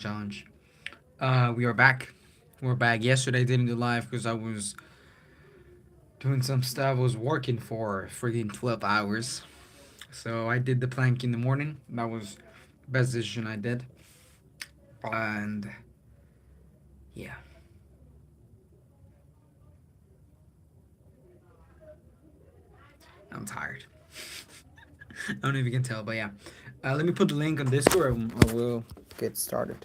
challenge. We are back. We're back. Yesterday I didn't do live because I was doing some stuff. I was working for freaking 12 hours. So I did the plank in the morning. That was the best decision I did. And yeah, I'm tired. I don't know if you can tell, but yeah. Let me put the link on Discord and I will get started.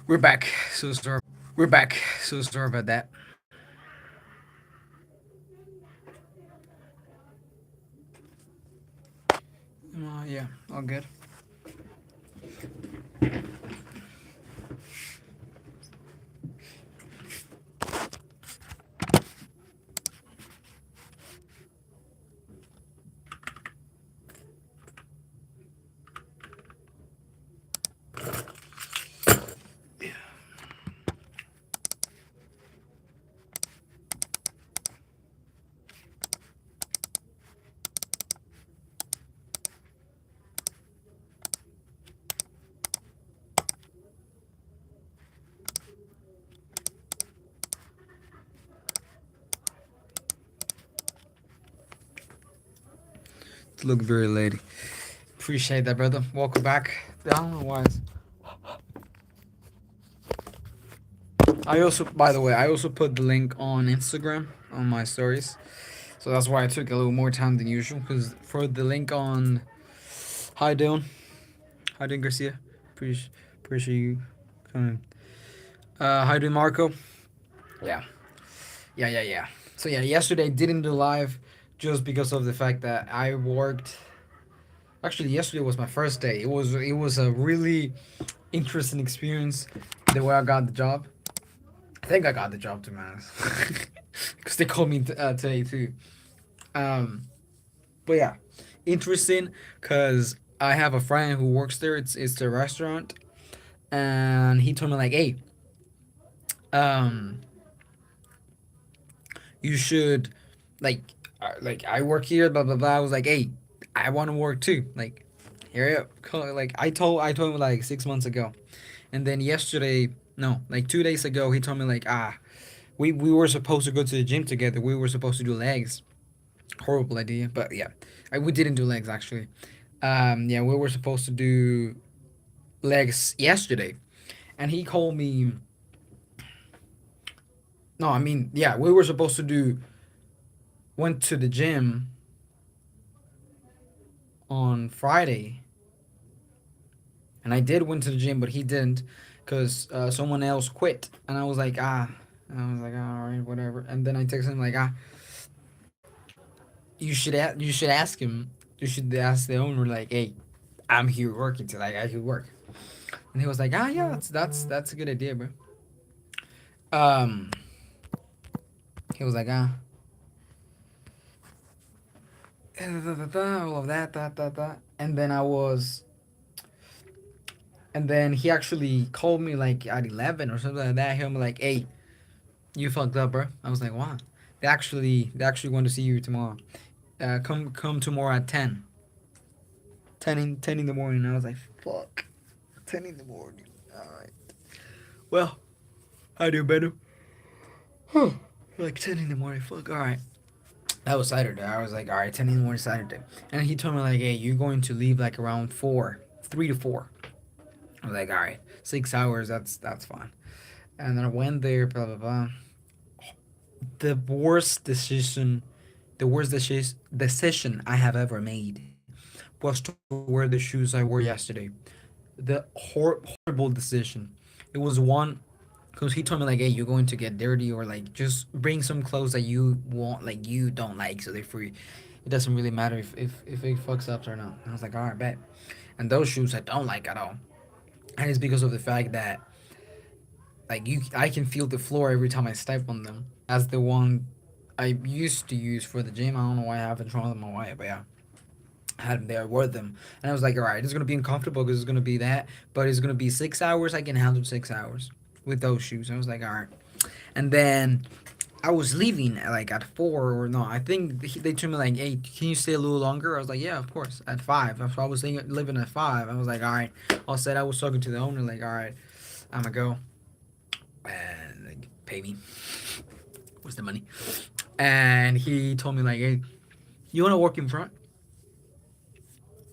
We're back. So sorry. We're back. So sorry about that. Yeah, all good. Look very lady. Appreciate that, brother. Welcome back. I don't know why. I also, by the way, I also put the link on Instagram on my stories. So that's why I took a little more time than usual. Because for the link on, how you doing? How you doing, Garcia? Appreciate you coming. How you doing, Marco? Yeah, yeah. So yeah, yesterday didn't do live just because of the fact that I worked. Actually, yesterday was my first day. It was a really interesting experience. The way I got the job. I think I got the job, to be honest, because they called me today too. Um, but yeah, interesting because I have a friend who works there. It's the restaurant, and he told me like, hey, um, you should like like I work here, blah blah blah. I was like, hey, I want to work too. Like, here, like I told him like 6 months ago, and then yesterday, no, like 2 days ago, he told me like, we were supposed to go to the gym together. We were supposed to do legs. Horrible idea, but yeah, we didn't do legs actually. Yeah, we were supposed to do legs yesterday, and he called me. No, I mean, yeah, we were supposed to do. Went to the gym on Friday, and I did went to the gym, but he didn't, cause someone else quit, and I was like, and I was like, all right, whatever. And then I texted him like, you should ask him. You should ask the owner like, hey, I'm here working tonight. I could work. And he was like, yeah, that's a good idea, bro. Um, he was like, all of that. And then he actually called me like at 11 or something like that. He was like, hey, you fucked up, bro. I was like, what? They actually want to see you tomorrow. Come tomorrow at 10. 10 in the morning. I was like, fuck. 10 in the morning. All right. Well, I do better. Like 10 in the morning. Fuck. All right. That was Saturday. I was like, all right, 10 in the morning Saturday. And he told me like, hey, you're going to leave like around 4, 3 to 4. I was like, all right, 6 hours. That's fine. And then I went there. Blah blah blah. The worst decision, the worst decision I have ever made was to wear the shoes I wore yesterday. The horrible decision. It was one because he told me like, hey, you're going to get dirty or like just bring some clothes that you want, like you don't like, so they're free. It doesn't really matter if it fucks up or not. And I was like, all right, bet. And those shoes I don't like at all, and it's because of the fact that like I can feel the floor every time I step on them. That's the one I used to use for the gym. I don't know why I haven't tried them away, but yeah. I had them there, I wore them. And I was like, all right, it's going to be uncomfortable because it's going to be that, but it's going to be 6 hours. I can handle 6 hours with those shoes. I was like, all right. And then I was leaving like at 4 or no. I think they told me like, "Hey, can you stay a little longer?" I was like, "Yeah, of course." At 5, so I was living at 5. I was like, "All right." All said, I was talking to the owner like, "All right, I'm gonna go and like pay me. What's the money?" And he told me like, "Hey, you wanna work in front?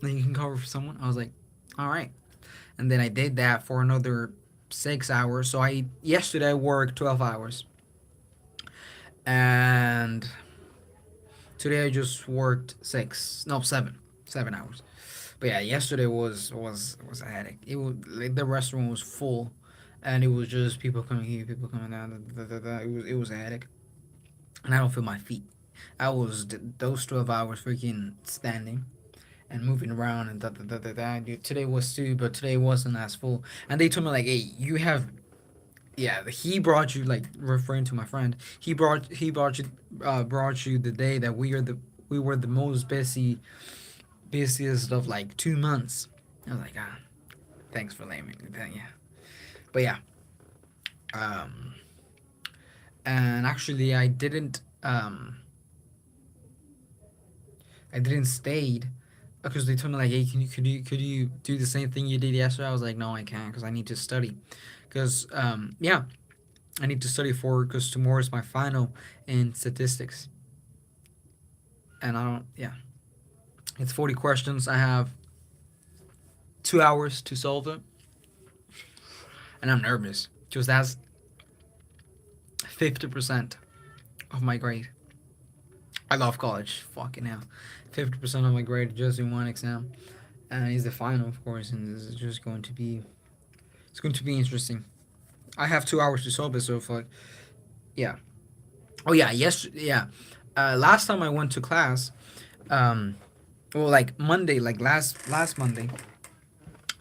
Then you can cover for someone." I was like, "All right." And then I did that for another 6 hours. So I yesterday I worked 12 hours, and today I just worked 7 hours. But yeah, yesterday was a headache. It was like the restaurant was full, and it was just people coming here, people coming down. It was a headache, and I don't feel my feet. I was those 12 hours freaking standing and moving around and Dude, today was too, but today wasn't as full. And they told me like, hey, you have yeah. He brought you like referring to my friend. He brought you the day that we were the most busiest of like 2 months. I was like, thanks for letting me do that. Yeah, but yeah, um, and actually I didn't stayed because they told me like, hey, could you do the same thing you did yesterday? I was like, no, I can't because I need to study. Because yeah, I need to study for because tomorrow is my final in statistics, and I don't. Yeah, it's 40 questions. I have 2 hours to solve it, and I'm nervous because that's 50% of my grade. I love college. Fucking hell. 50% of my grade just in one exam. And it's the final, of course, and this is just going to be. It's going to be interesting. I have 2 hours to solve it, so if like, yeah. Oh yeah, yes, yeah. Last time I went to class, um, well, like Monday, like last Monday,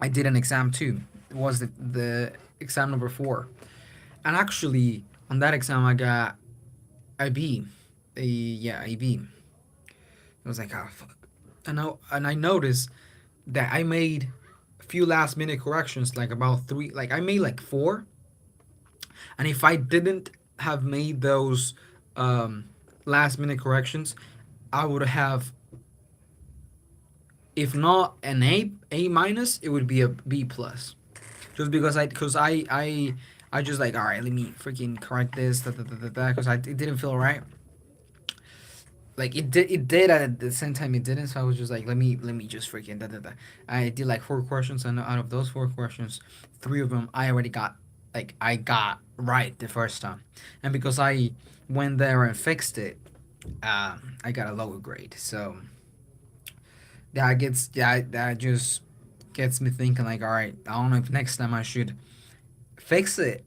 I did an exam too. It was the exam number 4, and actually on that exam I got a B, a B. I was like, ah, fuck. And I noticed that I made a few last minute corrections, like about 3, like I made like 4, and if I didn't have made those um, last minute corrections, I would have, if not an A minus, it would be a B plus, just because I just like, all right, let me freaking correct this because it didn't feel right. Like it did at the same time it didn't, so I was just like, let me just freaking I did like 4 questions, and out of those 4 questions, 3 of them I already got, like I got right the first time, and because I went there and fixed it, I got a lower grade. So that just gets me thinking like, all right, I don't know if next time I should fix it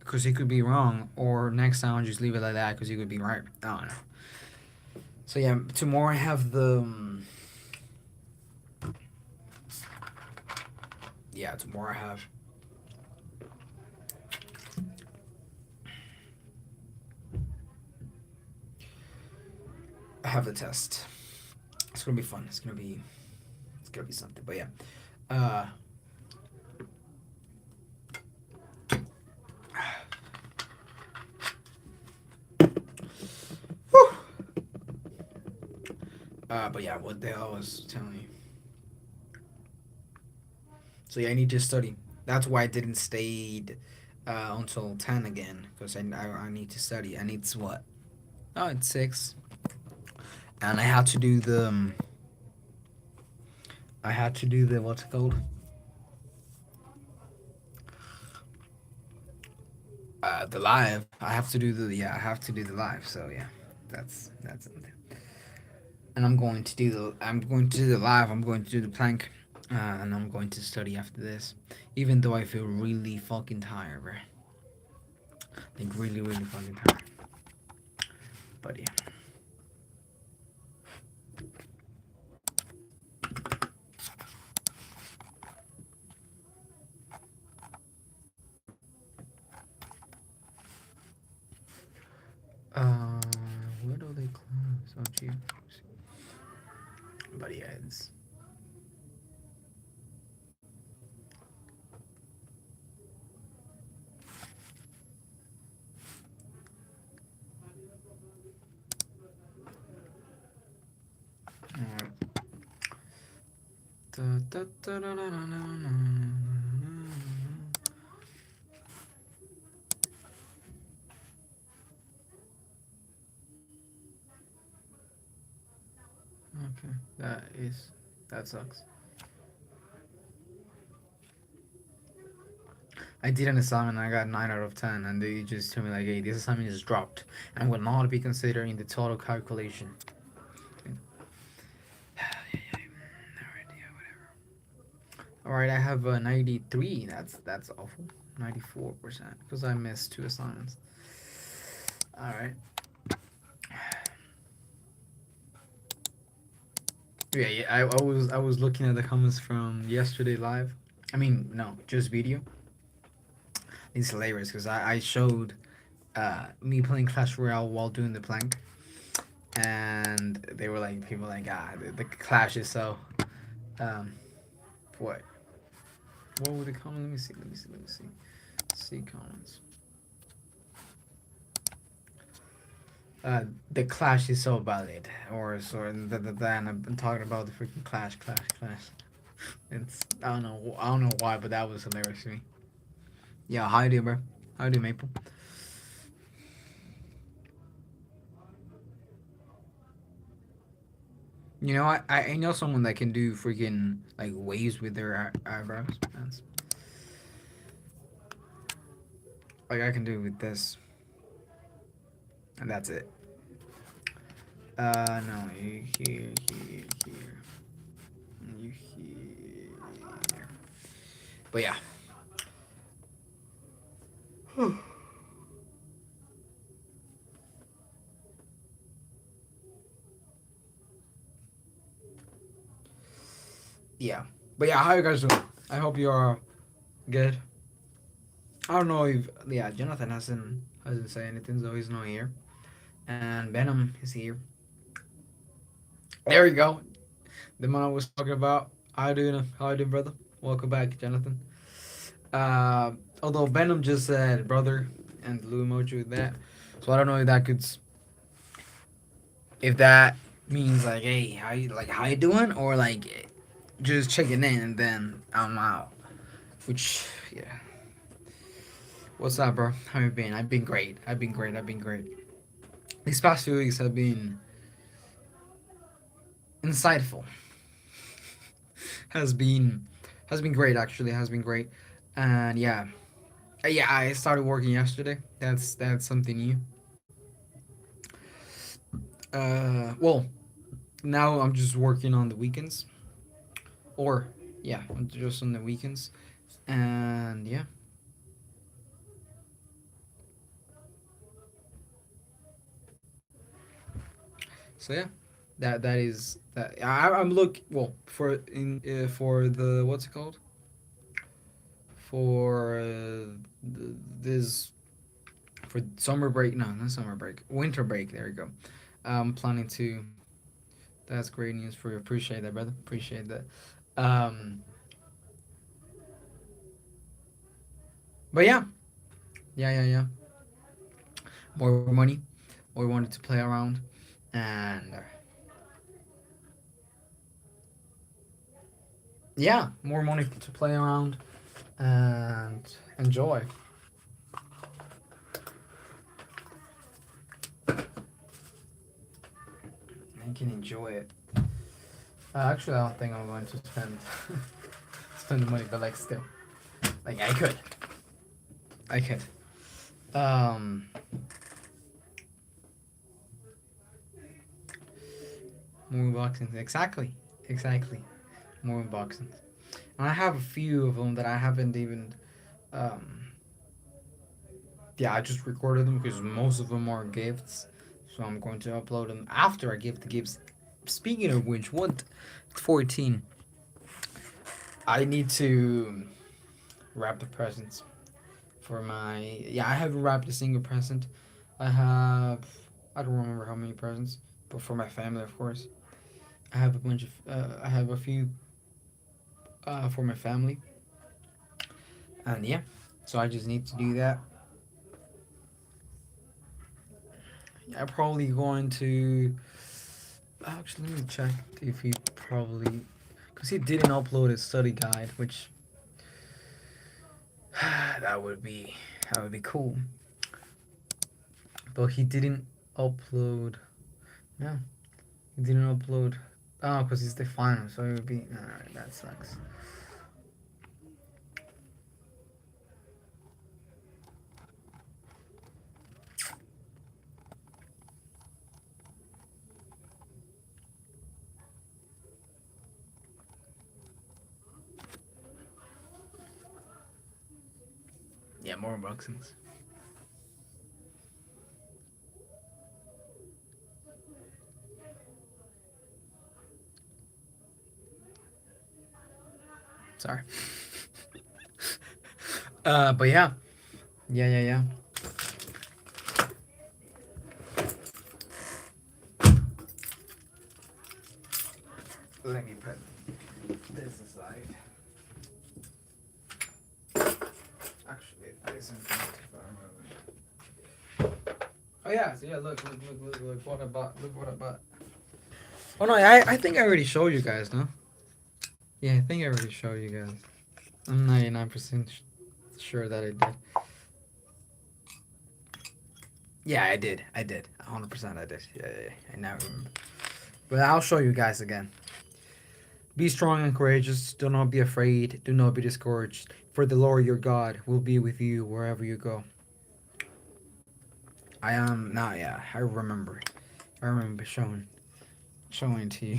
because it could be wrong, or next time I'll just leave it like that because it could be right. I don't know. So yeah, tomorrow I have tomorrow I have the test. It's gonna be fun. It's gonna be something. But yeah, uh, whew. But yeah, what the hell I was telling you? So yeah, I need to study. That's why I didn't stay until 10 again because I need to study. And it's what? Oh, it's 6, and I had to do the what's it called? The live. I have to do the live. So yeah, that's something. And I'm going to do the live. I'm going to do the plank, and I'm going to study after this. Even though I feel really fucking tired, bro. Like really, really fucking tired. But yeah. Uh, where do they close? Oh, gee. But yeah, it's Da, da, da, da, da, da, da. Okay, that sucks. I did an assignment and I got 9 out of 10, and they just told me like, hey, this assignment is dropped and will not be considered in the total calculation. All right, I have a 93. That's awful. 94% because I missed 2 assignments. All right. Yeah. I was looking at the comments from yesterday live. I mean, no, just video. It's hilarious because I showed me playing Clash Royale while doing the plank, and they were like, people like, the Clash is so um, what? What would it comment? Let me see. Let me see. Let me see. See comments. The Clash is so valid, or so. And I've been talking about the freaking Clash. It's I don't know why, but that was hilarious to me. Yeah, how you do, bro? How you do, Maple? You know, I know someone that can do freaking like waves with their eyebrows. Like I can do with this, and that's it. No, you here, you here. But yeah. Yeah. But yeah, how you guys doing? I hope you are good. I don't know if yeah, Jonathan hasn't said anything, so he's not here. And Venom is here. There we go. The man I was talking about. How you doing? How you doing, brother? Welcome back, Jonathan. Uh, Although Venom just said brother and blue emoji with that, so I don't know if that could, if that means like, hey, how you doing, or like just checking in and then I'm out. Which yeah. What's up, bro? How you been? I've been great. I've been great. These past few weeks have been insightful. has been has been great actually. Has been great, and yeah, yeah. I started working yesterday. That's something new. Well, now I'm just working on the weekends, or yeah, just on the weekends, and yeah. So yeah, that is that. I'm look well for the what's it called for this for summer break. No, not summer break. Winter break. There you go. I'm planning to. That's great news for you. Appreciate that, brother. Appreciate that. Um, but yeah, yeah. More money. We wanted to play around, and yeah, more money to play around and enjoy. I can enjoy it. Actually, I don't think I'm going to spend the money, but like still, like I could. Um, More unboxings, exactly, more unboxings. And I have a few of them that I haven't even. Um, yeah, I just recorded them because most of them are gifts, so I'm going to upload them after I give the gifts. Speaking of which, what 14? I need to wrap the presents for my. Yeah, I haven't wrapped a single present. I have. I don't remember how many presents, but for my family, of course. I have a bunch of. I have a few for my family, and yeah, so I just need to do that. I'm probably going to. Actually, let me check if he probably. because he didn't upload his study guide, which that would be cool. But he didn't upload. Yeah, he didn't upload. Oh, because he's the final, so it would be. Alright, that sucks. Yeah, more unboxings. Sorry. But yeah. Yeah. Let me put this aside. Actually, it isn't if I remember. Oh yeah, so yeah, look what I bought. Look what I bought. Oh no, I think I already showed you guys, no? Yeah, I think I already showed you guys. I'm 99% sure that I did. Yeah, I did. 100% I did. Yeah. I now remember. But I'll show you guys again. Be strong and courageous. Do not be afraid. Do not be discouraged. For the Lord your God will be with you wherever you go. I am now. Yeah, I remember. I remember showing to you.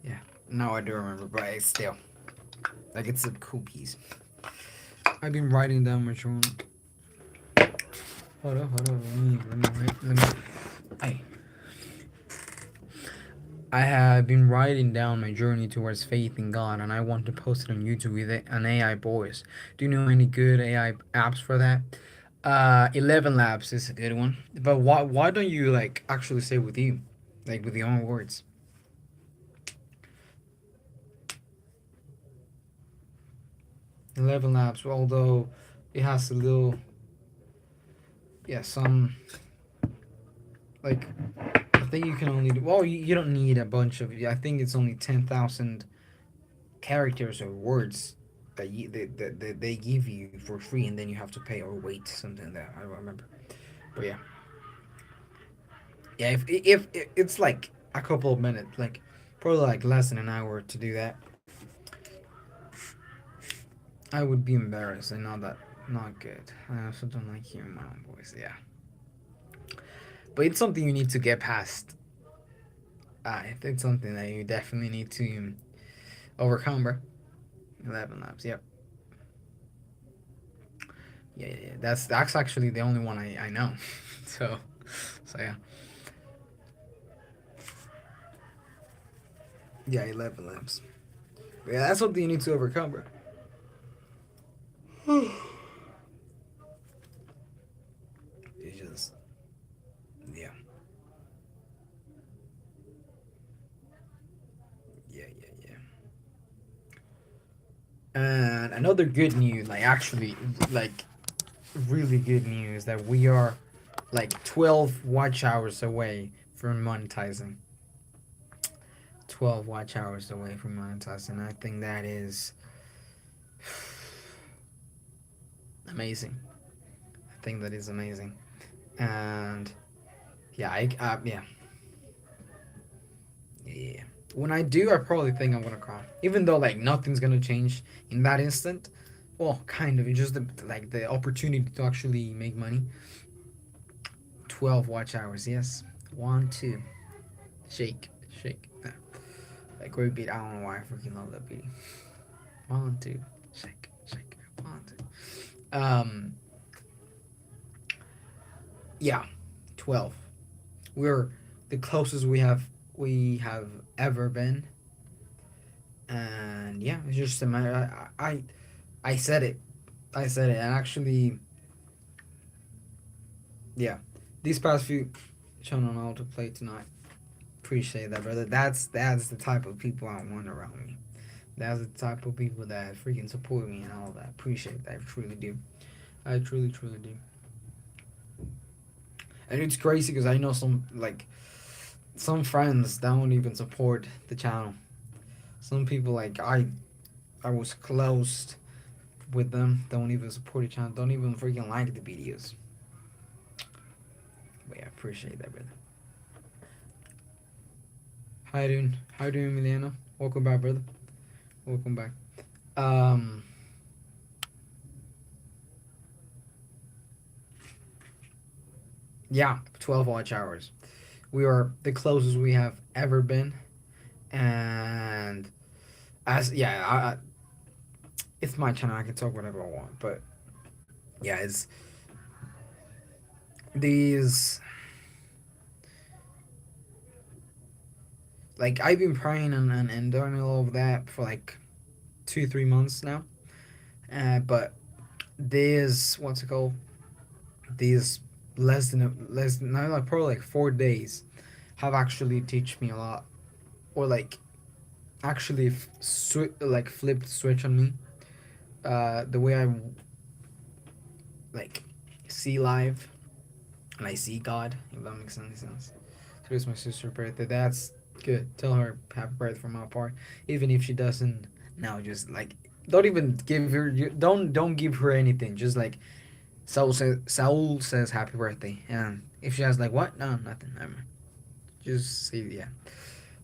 Yeah, now I do remember, but it's still like it's a cool piece. I've been writing down my journal. Hold on. Let me. Hey. I have been writing down my journey towards faith in God, and I want to post it on YouTube with an AI voice. Do you know any good AI apps for that? 11 Labs is a good one. But why don't you like actually say with you, like with your own words? 11 Labs, although it has a little, yeah, some like I think you can only do. Well, you don't need a bunch of. I think it's only 10,000 characters or words that they give you for free, and then you have to pay or wait something like that. I don't remember, but yeah, yeah. If it's like a couple of minutes, like probably like less than an hour to do that, I would be embarrassed and not good. I also don't like hearing my own voice. Yeah, but it's something you need to get past. It's something that you definitely need to overcome, bro. 11 Labs. Yep. Yeah. That's actually the only one I know. so yeah. Yeah, 11 Labs. Yeah, that's something you need to overcome, bro. It's just, yeah. Yeah. And another good news, like actually, like really good news, that we are like 12 watch hours away from monetizing. 12 watch hours away from monetizing. I think that is amazing. I think that is amazing. And yeah, yeah. When I do, I probably think I'm gonna cry. Even though like nothing's gonna change in that instant. Well, kind of. It's just like the opportunity to actually make money. 12 watch hours. Yes. One, two. Shake. Yeah. That great beat. I don't know why I freaking love that beat. One, two. Shake. One, two. Yeah. 12. We're the closest we have ever been. And yeah, it's just a matter. I said it. And actually, yeah, these past few channel how to play tonight. Appreciate that, brother. That's the type of people I want around me. That's the type of people that freaking support me and all that. Appreciate that. I truly do. I truly do. And it's crazy because I know some friends that don't even support the channel. Some people like I was close with them. Don't even support each other. Don't even freaking like the videos. But yeah, I appreciate that, brother. How you doing? How you doing, Emiliano? Welcome back, brother. Welcome back. Um, yeah, 12 watch hours. We are the closest we have ever been, and as yeah, it's my channel. I can talk whatever I want, but yeah, it's these like I've been praying and doing all of that for like 2 3 months now. But these what's it called? These less than no, like probably like 4 days have actually teach me a lot, or like actually like flipped switch on me. The way I like see life and I see God, if that makes any sense. Today's my sister's birthday. That's good. Tell her happy birthday from my part, even if she doesn't. Now, just like don't even give her. Don't give her anything. Just like Saul says happy birthday, and if she has like what? No, nothing. Never mind. Just say yeah.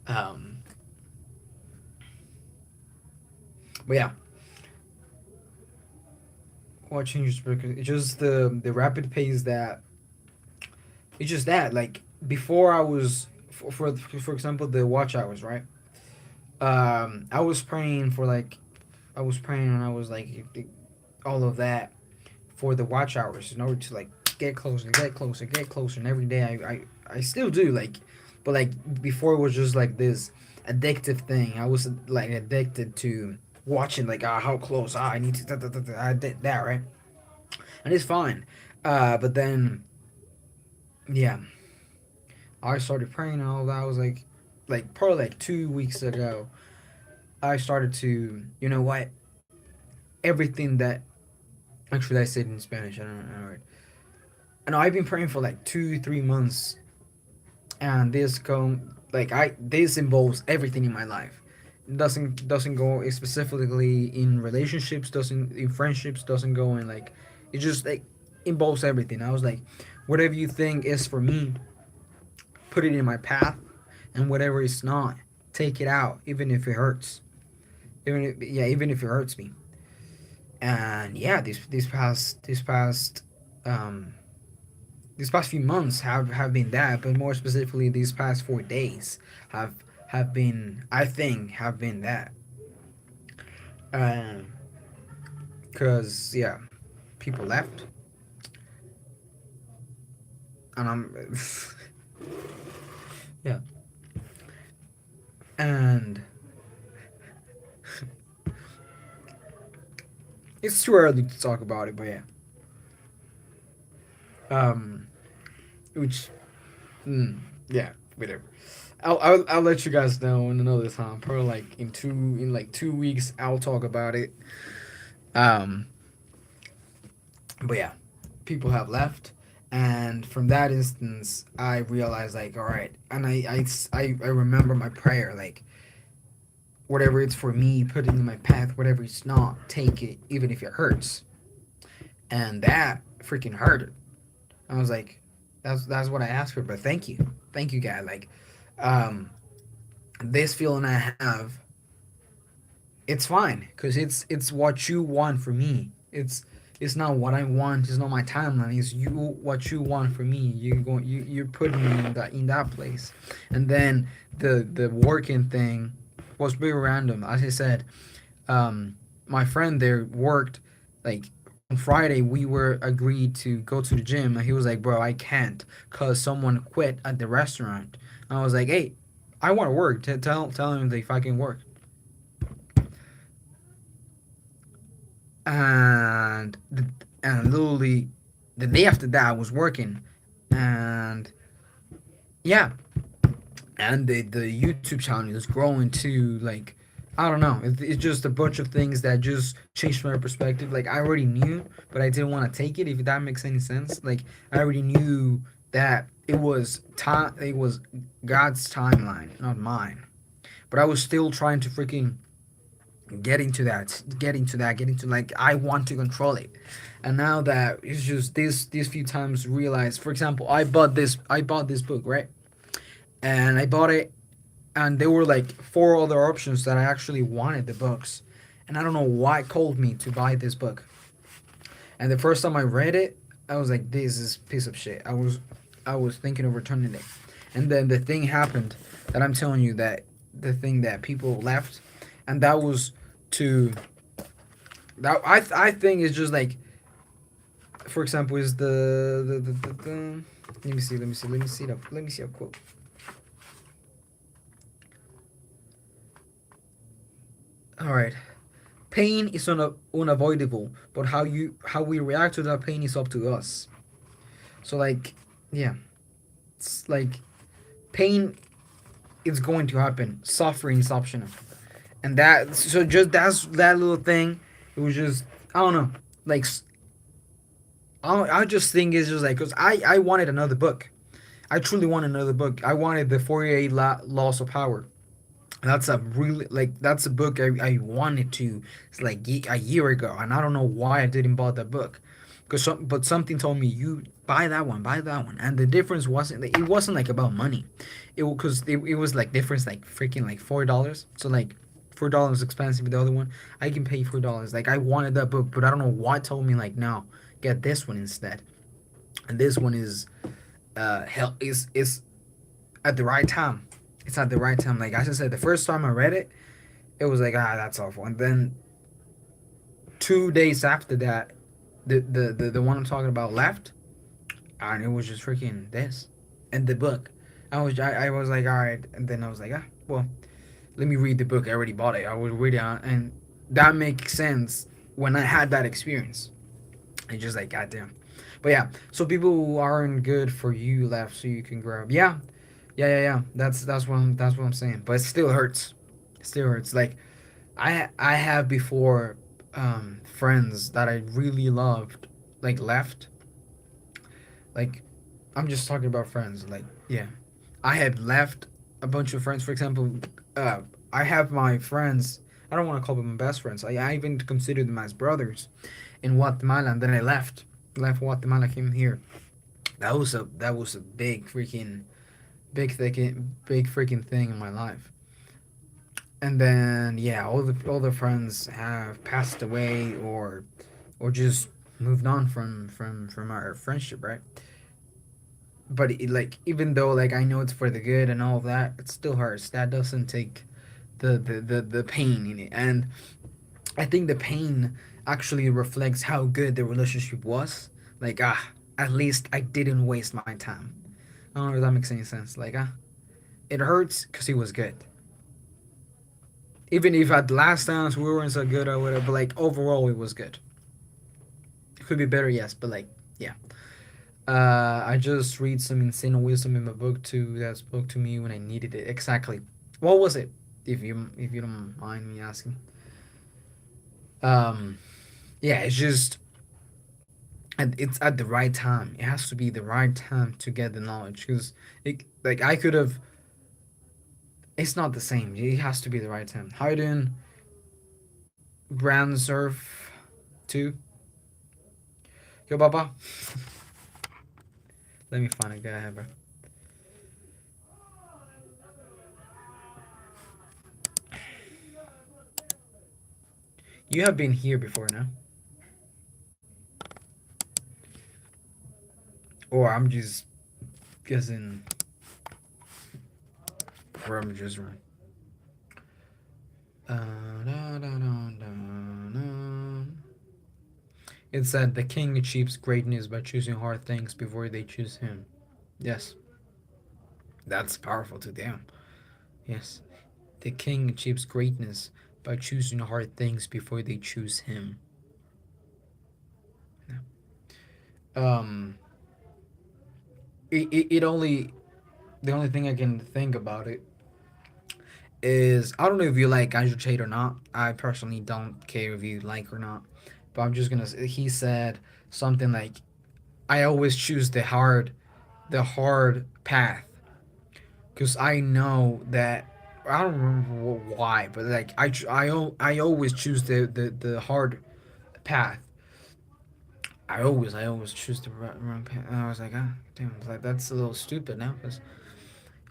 Um, but yeah, what changes? It's just the rapid pace that it's just that like before I was for example the watch hours, right. I was praying for like I was praying and I was like all of that for the watch hours in order to like get closer, and every day I still do like, but like before it was just like this addictive thing. I was like addicted to watching like how close I need to I did that, right, and it's fine. But then yeah, I started praying and all that. I was like probably like 2 weeks ago. I started to what everything that actually I said in Spanish. I don't know. Right? And I've been praying for like 2 3 months, and this involves everything in my life. It doesn't go specifically in relationships, doesn't in friendships, doesn't go in like it just like involves everything. I was like, whatever you think is for me, put it in my path, and whatever is not, take it out, even if it hurts. Even if it hurts me. And yeah, um these past few months have been that, but more specifically these past 4 days have been I think have been that. Um, cause yeah, people left, and I'm yeah, and it's too early to talk about it, but yeah, um, which yeah, whatever. I'll let you guys know in another time. Probably like in like 2 weeks I'll talk about it. Um, but yeah, people have left, and from that instance I realized like all right, and I remember my prayer like whatever it's for me, put it in my path. Whatever it's not, take it, even if it hurts. And that freaking hurt. I was like, that's what I asked for. But thank you, God. Like, um, this feeling I have, it's fine because it's what you want for me. It's not what I want. It's not my timeline. It's you what you want for me. You're putting me in that place, and then the working thing was very random. As I said, um, my friend there worked like on Friday. We were agreed to go to the gym, and he was like, "Bro, I can't cause someone quit at the restaurant." And I was like, "Hey, I want to work. Tell him if I can work." And and literally the day after that I was working, and yeah, and the YouTube channel is growing too. Like I don't know, it's just a bunch of things that just changed my perspective. Like I already knew, but I didn't want to take it. If that makes any sense, like I already knew that it was time. It was God's timeline, not mine. but I was still trying to freaking getting to like I want to control it. And now that it's just these few times realized, for example, I bought this book, right? And I bought it, and there were like four other options that I actually wanted the books, and I don't know why called me to buy this book. And the first time I read it, I was like, this is piece of shit. I was thinking of returning it. And then the thing happened that I'm telling you, that the thing that people left, and that was to that I think is just like, for example, is the let me see a quote. All right. Pain is unavoidable, but how we react to that pain is up to us. So like, yeah, it's like pain is going to happen. Suffering is optional, and that so just that's that little thing. It was just, I don't know, like I just think it's just like, because I wanted another book. I truly wanted another book. I wanted the 48 Laws of Power. That's a really, like, that's a book I wanted to. It's like a year ago, and I don't know why I didn't buy that book. But something told me, you buy that one, and the difference wasn't like, it wasn't like about money. It was like difference like freaking like $4. So like $4 expensive. The other one I can pay $4. Like I wanted that book, but I don't know what told me like, no, get this one instead. And this one is hell is at the right time. It's at the right time. Like I just said, the first time I read it, it was like, that's awful. And then 2 days after that, the one I'm talking about left, and it was just freaking this and the book. I was like, all right, and then I was like, well, let me read the book. I already bought it. I would read it, and that makes sense when I had that experience. It's just like, goddamn. But yeah, so people who aren't good for you left, so you can grow. Yeah, yeah. That's what I'm saying. But it still hurts. It still hurts. Like I have before, friends that I really loved, like left. Like I'm just talking about friends. Like, yeah, I had left a bunch of friends. For example, uh, I have my friends. I don't want to call them my best friends. I even consider them as brothers in Guatemala, and then I left Guatemala, came here. That was a big freaking thing in my life. And then yeah, all the friends have passed away, or just moved on from our friendship, right? But like, even though like I know it's for the good and all of that, it still hurts. That doesn't take the pain in it. And I think the pain actually reflects how good the relationship was. Like, at least I didn't waste my time. I don't know if that makes any sense. Like, it hurts because it was good. Even if at the last times we weren't so good or whatever, but like overall it was good. It could be better, yes, but like, yeah. I just read some insane wisdom in my book too that spoke to me when I needed it. Exactly. What was it? If you don't mind me asking. Um, yeah, it's just, and it's at the right time. It has to be the right time to get the knowledge, because it, like, I could have. It's not the same. It has to be the right time. How you doing, Brand Surf? Two. Yo, Baba. Let me find a guy, bro. You have been here before, no? Or I'm just guessing. Or I'm just wrong. Da, da, da, da. It said the king achieves greatness by choosing hard things before they choose him. Yes, that's powerful to them. Yes, the king achieves greatness by choosing hard things before they choose him. Um, it only the only thing I can think about it is, I don't know if you like Andrew Tate or not. I personally don't care if you like or not, but I'm just gonna. He said something like, "I always choose the hard path, because I know that I don't remember why, but like I always choose the hard path. I always choose the wrong path. And I was like, ah, damn, like that's a little stupid now. Because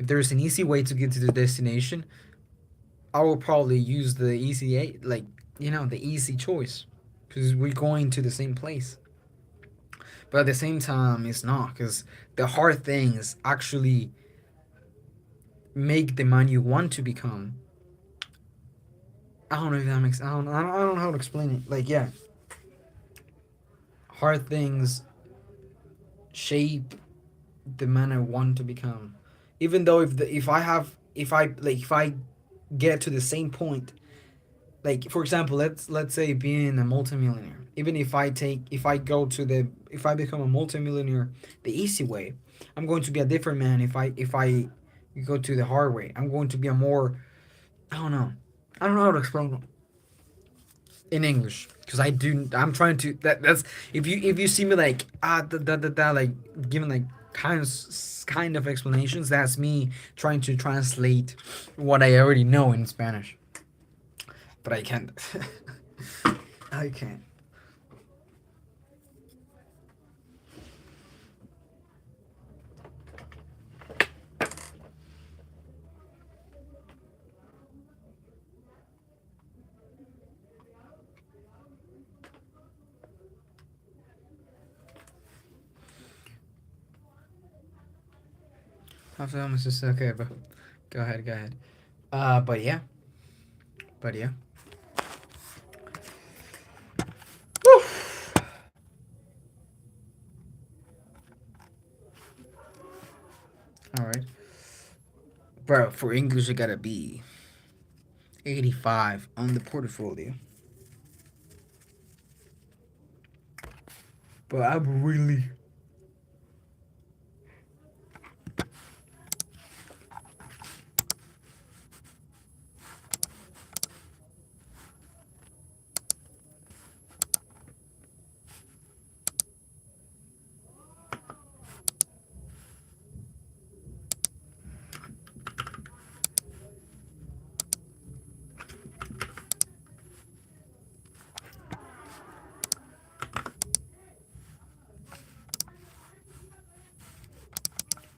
if there's an easy way to get to the destination, I will probably use the like the easy choice, because we're going to the same place. But at the same time, it's not, because the hard things actually make the man you want to become. I don't know if that makes. I don't know how to explain it. Like, yeah, hard things shape the man I want to become. Even though if I get to the same point, like for example, let's say being a multimillionaire. Even if I become a multimillionaire the easy way, I'm going to be a different man. If I go to the hard way, I'm going to be a more, I don't know. I don't know how to explain in English, because I'm trying to that's if you see me like like giving like kind of explanations, that's me trying to translate what I already know in Spanish, but I can't. I can't. After that, it's just okay, but go ahead, go ahead. But yeah, but yeah. Woo! All right, bro. For English, it gotta be 85 on the portfolio. But I'm really.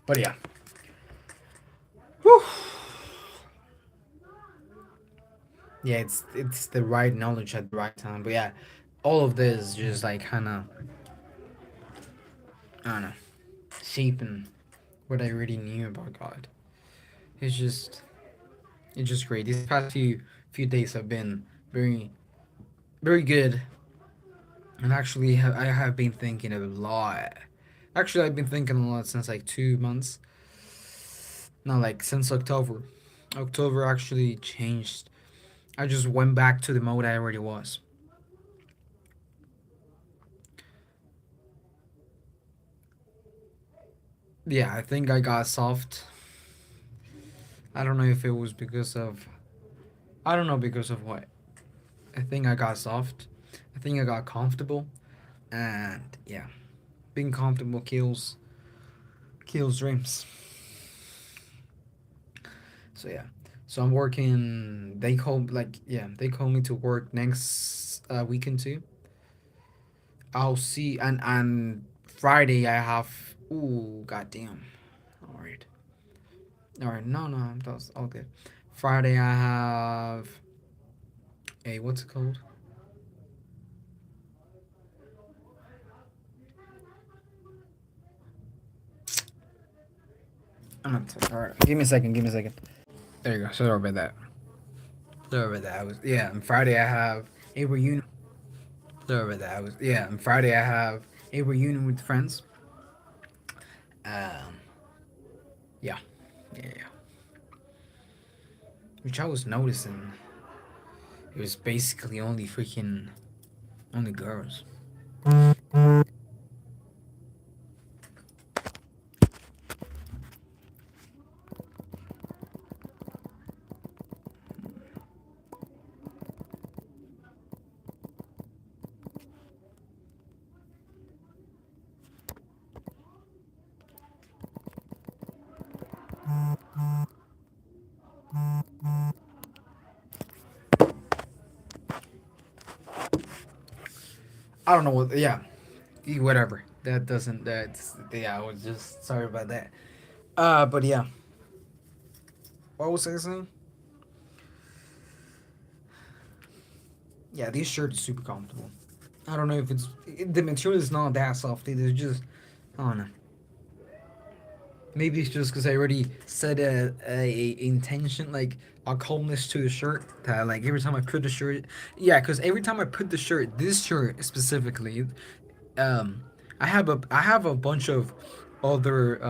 But yeah. Whew. Yeah, it's the right knowledge at the right time. But yeah, all of this just like kind of, I don't know, shaping what I already knew about God. It's just it's just great. These past few days have been very good, and actually I have been thinking a lot. Actually, I've been thinking a lot since like 2 months. Not like since October. October actually changed. I just went back to the mode I already was. Yeah, I think I got soft. I don't know if it was because of, I don't know because of what. I think I got soft. I think I got comfortable, and yeah, being comfortable kills dreams. So yeah, so I'm working. They call me to work next weekend too. I'll see, and Friday I have. Ooh, goddamn. All right, all right. No, no, that's all good. Friday I have a, what's it called? I'm not. All right, give me a second. Give me a second. There you go. Sorry about that. Sorry about that. I was, yeah. On Friday I have a reunion. Sorry about that. I was, yeah. On Friday I have a reunion with friends. Um. Yeah. Yeah. Yeah. Which I was noticing, it was basically only freaking only girls. I don't know what. Yeah, whatever. That doesn't. That's yeah. I was just sorry about that. But yeah. What was I saying? Yeah, these shirts are super comfortable. I don't know if it's the material is not that soft. It's just I don't know. Maybe it's just because I already set a intention like a calmness to the shirt that like every time I put the shirt, yeah, because every time I put the shirt, this shirt specifically, um, I have a bunch of other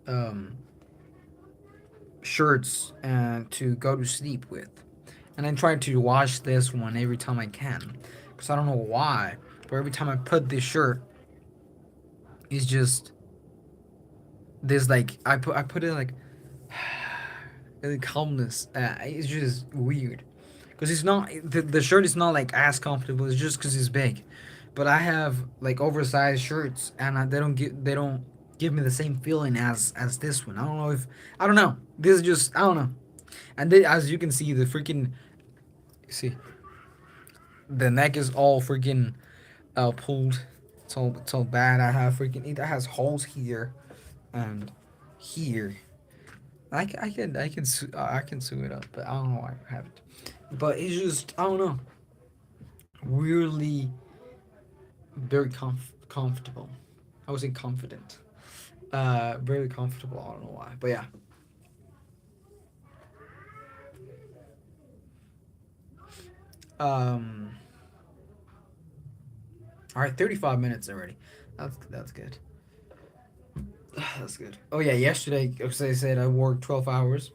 um shirts to go to sleep with, and I try to wash this one every time I can, because I don't know why, but every time I put this shirt, it's just there's like I put it like the calmness. It's just weird because it's not the shirt is not like as comfortable. It's just because it's big, but I have like oversized shirts and they don't give me the same feeling as this one. I don't know if I don't know. This is just I don't know. And then, as you can see, the freaking see the neck is all freaking pulled. It's all bad. I have freaking it has holes here and here. I can sew it up, but I don't know why I haven't. But it's just I don't know, weirdly very comfortable. I was confident. Very comfortable. I don't know why, but yeah. Um. All right, 35 minutes already. That's good. That's good. Oh yeah, yesterday, as I said, I worked 12 hours.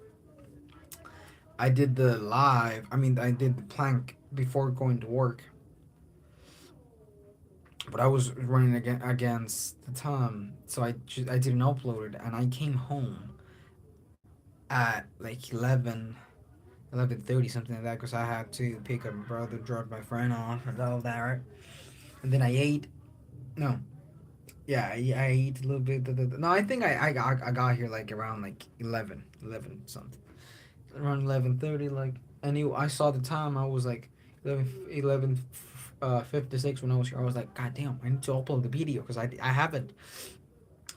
I did the live. I mean, I did the plank before going to work, but I was running against the time, so I didn't upload it, and I came home at like 11:30 something like that, because I had to pick up my brother, drop my friend off, and all that, right? And then I ate. No, yeah, I ate a little bit. No, I think I got here like around like 11 something, around 11:30. Like, I saw the time. I was like 56 when I was here. I was like, God damn, I need to upload the video because I haven't,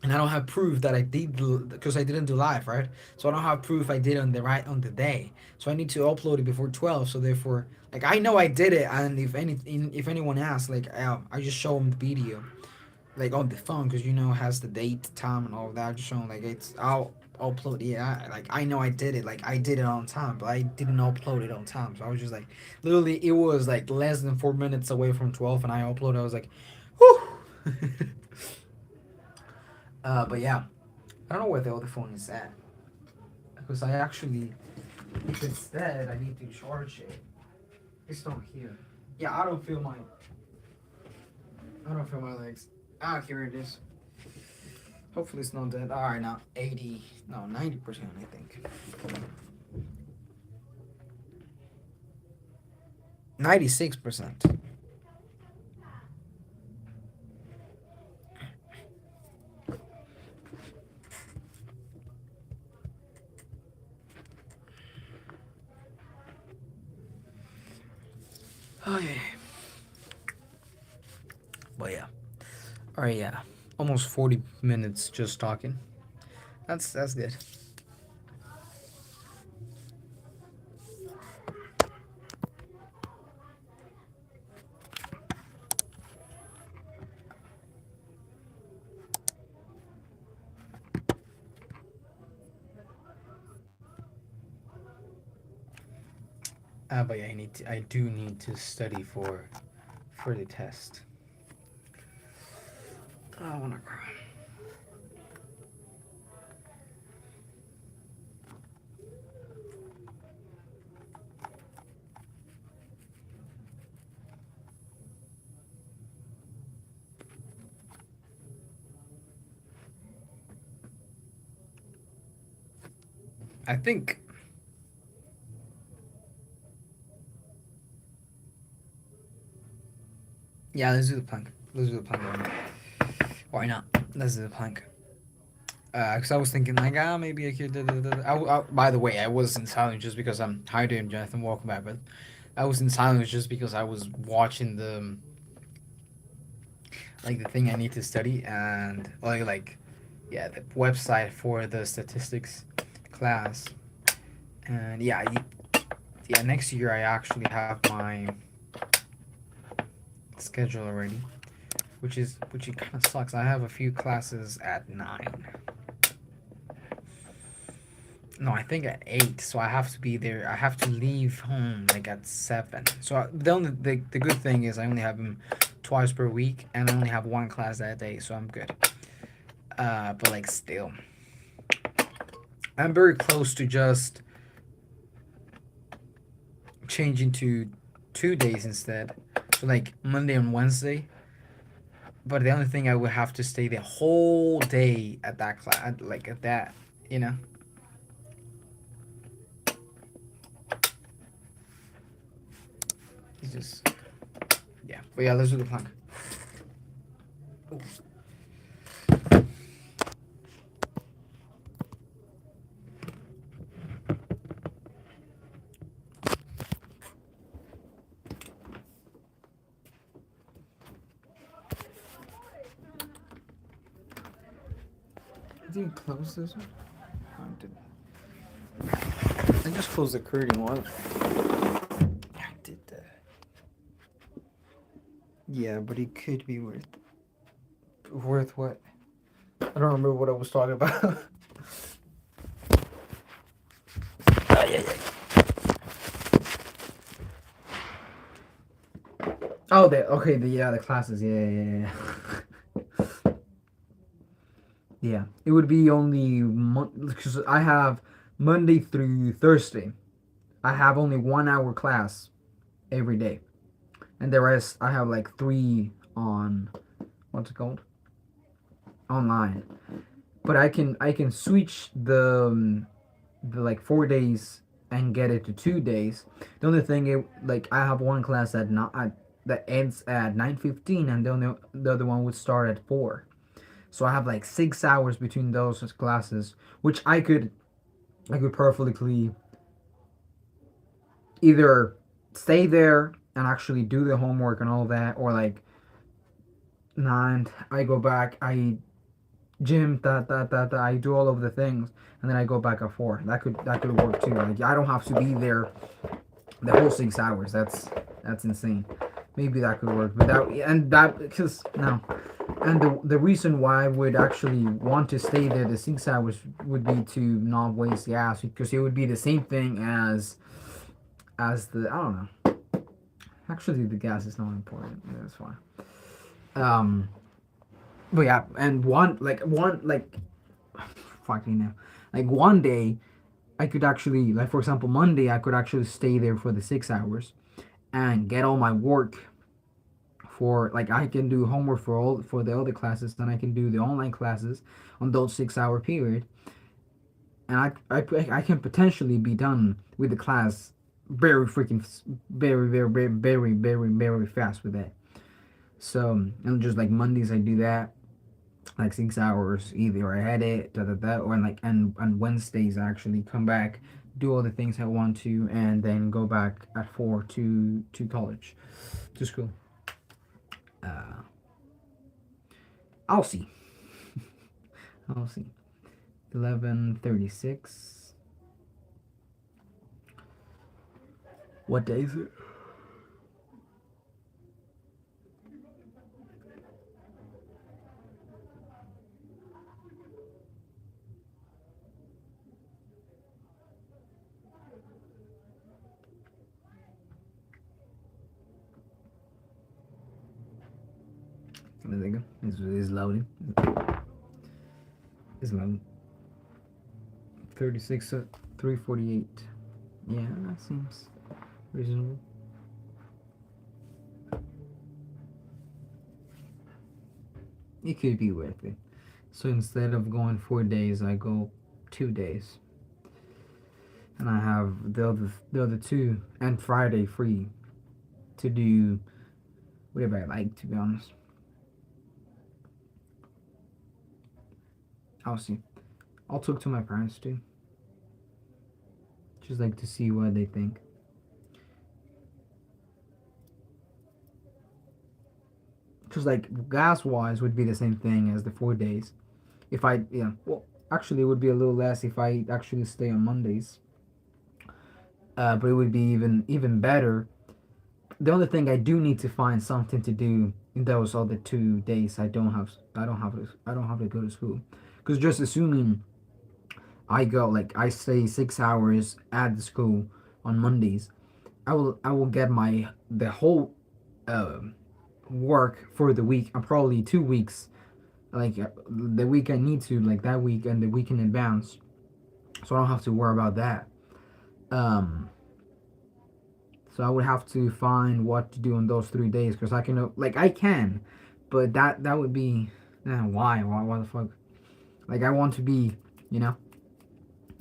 and I don't have proof that I did because I didn't do live, right? So I don't have proof I did on the day. So I need to upload it before 12. So therefore, like I know I did it, and if anyone asks, like I just show them the video, like on the phone, because it has the date, time, and all of that. I just show them like I'll upload it. Yeah, like I know I did it. Like I did it on time, but I didn't upload it on time. So I was just like, literally, it was like less than 4 minutes away from 12, and I uploaded. I was like, whew. But yeah. I don't know where the other phone is at. Because I actually, if it's dead, I need to charge it. It's not here. Yeah, I don't feel my legs. Ah, here it is. Hopefully it's not dead. Alright, now 80, no, 90%, I think. 96%. Okay. But yeah. Alright, yeah. Almost 40 minutes just talking. That's good. But yeah, I do need to study for the test. I wanna cry. I think yeah, let's do the plank. Let's do the plank. Why not? Let's do the plank. Because I was thinking like, maybe I could. By the way, I was in silence just because I'm hiding, Jonathan. Welcome back, but I was in silence just because I was watching the like the thing I need to study and like yeah, the website for the statistics class. And yeah, yeah, next year I actually have my schedule already, which it kind of sucks. I have a few classes at 9. No, I think at 8. So I have to be there. I have to leave home like at 7. So the good thing is I only have them twice per week, and I only have one class that day, so I'm good. But like still, I'm very close to just changing to 2 days instead. So like Monday and Wednesday. But the only thing I would have to stay the whole day at that class, like at that, you know. It's just yeah. But yeah, let's do the plank. Ooh. Did you close this one? Oh, I didn't. I just closed the curtain. What? I did that. Yeah, but it could be worth what? I don't remember what I was talking about. Ah, yeah, yeah. Oh, the classes. Yeah, yeah, yeah. Yeah, it would be only because I have Monday through Thursday. I have only 1 hour class every day, and the rest I have like three on what's it called online. But I can switch the like 4 days and get it to 2 days. The only thing like I have one class that ends at 9:15, and the other one would start at 4. So I have like 6 hours between those classes, which I could perfectly either stay there and actually do the homework and all that, or like 9 I go back, I gym, I do all of the things, and then I go back at 4. That could work too. Like I don't have to be there the whole 6 hours. That's insane. Maybe that could work, but that because no, and the reason why I would actually want to stay there the 6 hours would be to not waste gas, because it would be the same thing as the I don't know. Actually, the gas is not important. That's fine. Um, but yeah, and one fucking now, like one day I could actually, like for example Monday I could actually stay there for the 6 hours and get all my work for like I can do homework for the other classes, then I can do the online classes on those 6 hour period, and I can potentially be done with the class very freaking very fast with that. So and just like Mondays I do that like 6 hours either I had it or like and Wednesdays I actually come back, do all the things I want to, and then go back at 4 to college, to school. uh I'll see. I'll see. 11:36. What day is it? There you go. It's loading. It's loading. 36 3:48. Yeah, that seems reasonable. It could be worth it. So instead of going 4 days, I go 2 days, and I have the other two and Friday free to do whatever I like. To be honest, I'll see. I'll talk to my parents too, just like to see what they think. Because like gas wise would be the same thing as the 4 days. If I yeah, well actually it would be a little less if I actually stay on Mondays. But it would be even better. The only thing I do need to find something to do in those other 2 days. I don't have to go to school. Because just assuming I go like I stay 6 hours at the school on Mondays, I will get my the whole uh, work for the week. Probably 2 weeks, like the week I need to, like that week and the week in advance, so I don't have to worry about that. Um, so I would have to find what to do in those 3 days because I can like I can, but that would be why the fuck, like I want to be, you know,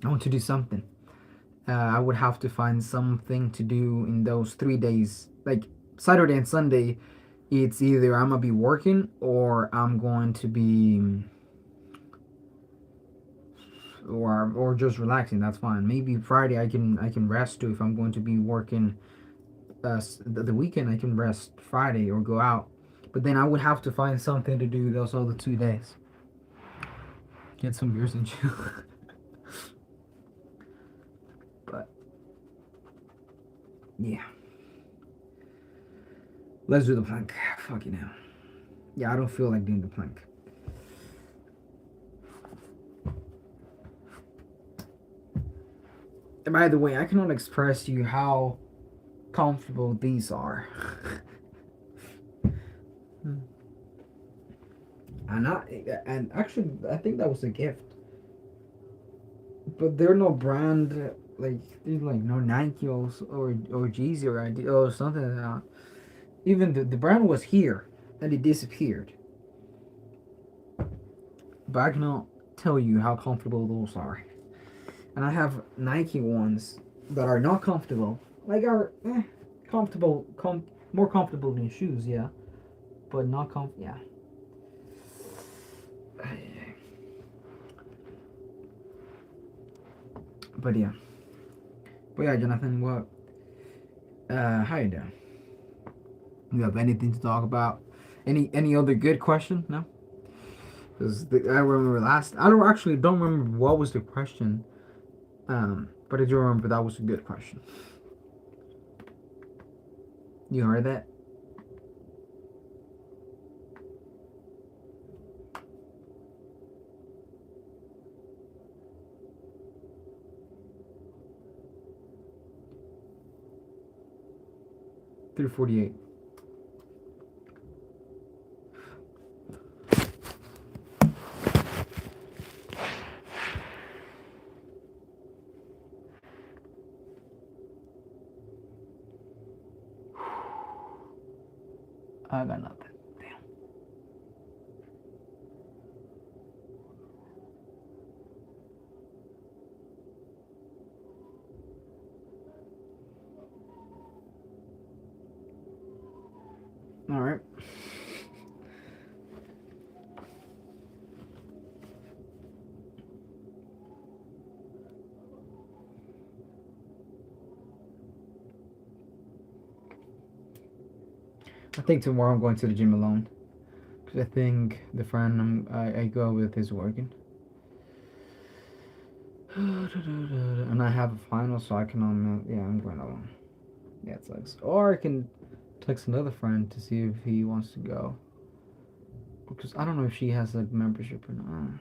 I want to do something. I would have to find something to do in those 3 days. Like Saturday and Sunday, it's either I'm gonna be working or I'm going to be, or just relaxing. That's fine. Maybe Friday I can rest too if I'm going to be working. The weekend I can rest Friday or go out, but then I would have to find something to do those other 2 days. Get some beers and chill. But yeah, let's do the plank. Fuck you now. Yeah, I don't feel like doing the plank. And by the way, I cannot express to you how comfortable these are. And actually, I think that was a gift. But they're no brand, like they're like no Nike or Jeezy or or something like that. Even the brand was here and it disappeared. But I cannot tell you how comfortable those are. And I have Nike ones that are not comfortable. Like are comfortable, more comfortable than shoes, yeah, but not yeah. But yeah, Jonathan, what? How you doing? You have anything to talk about? Any other good question? No, because I remember last. I don't remember what was the question. But I do remember that was a good question. You heard that? Three 48. I got nothing. All right. I think tomorrow I'm going to the gym alone. Because I think the friend I go with is working. And I have a final, so I can, yeah, I'm going alone. Yeah, it sucks. Or I can text another friend to see if he wants to go. Because I don't know if she has a membership or not.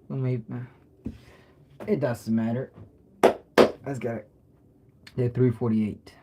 Well, maybe. It doesn't matter. Let's get it. Yeah, 348.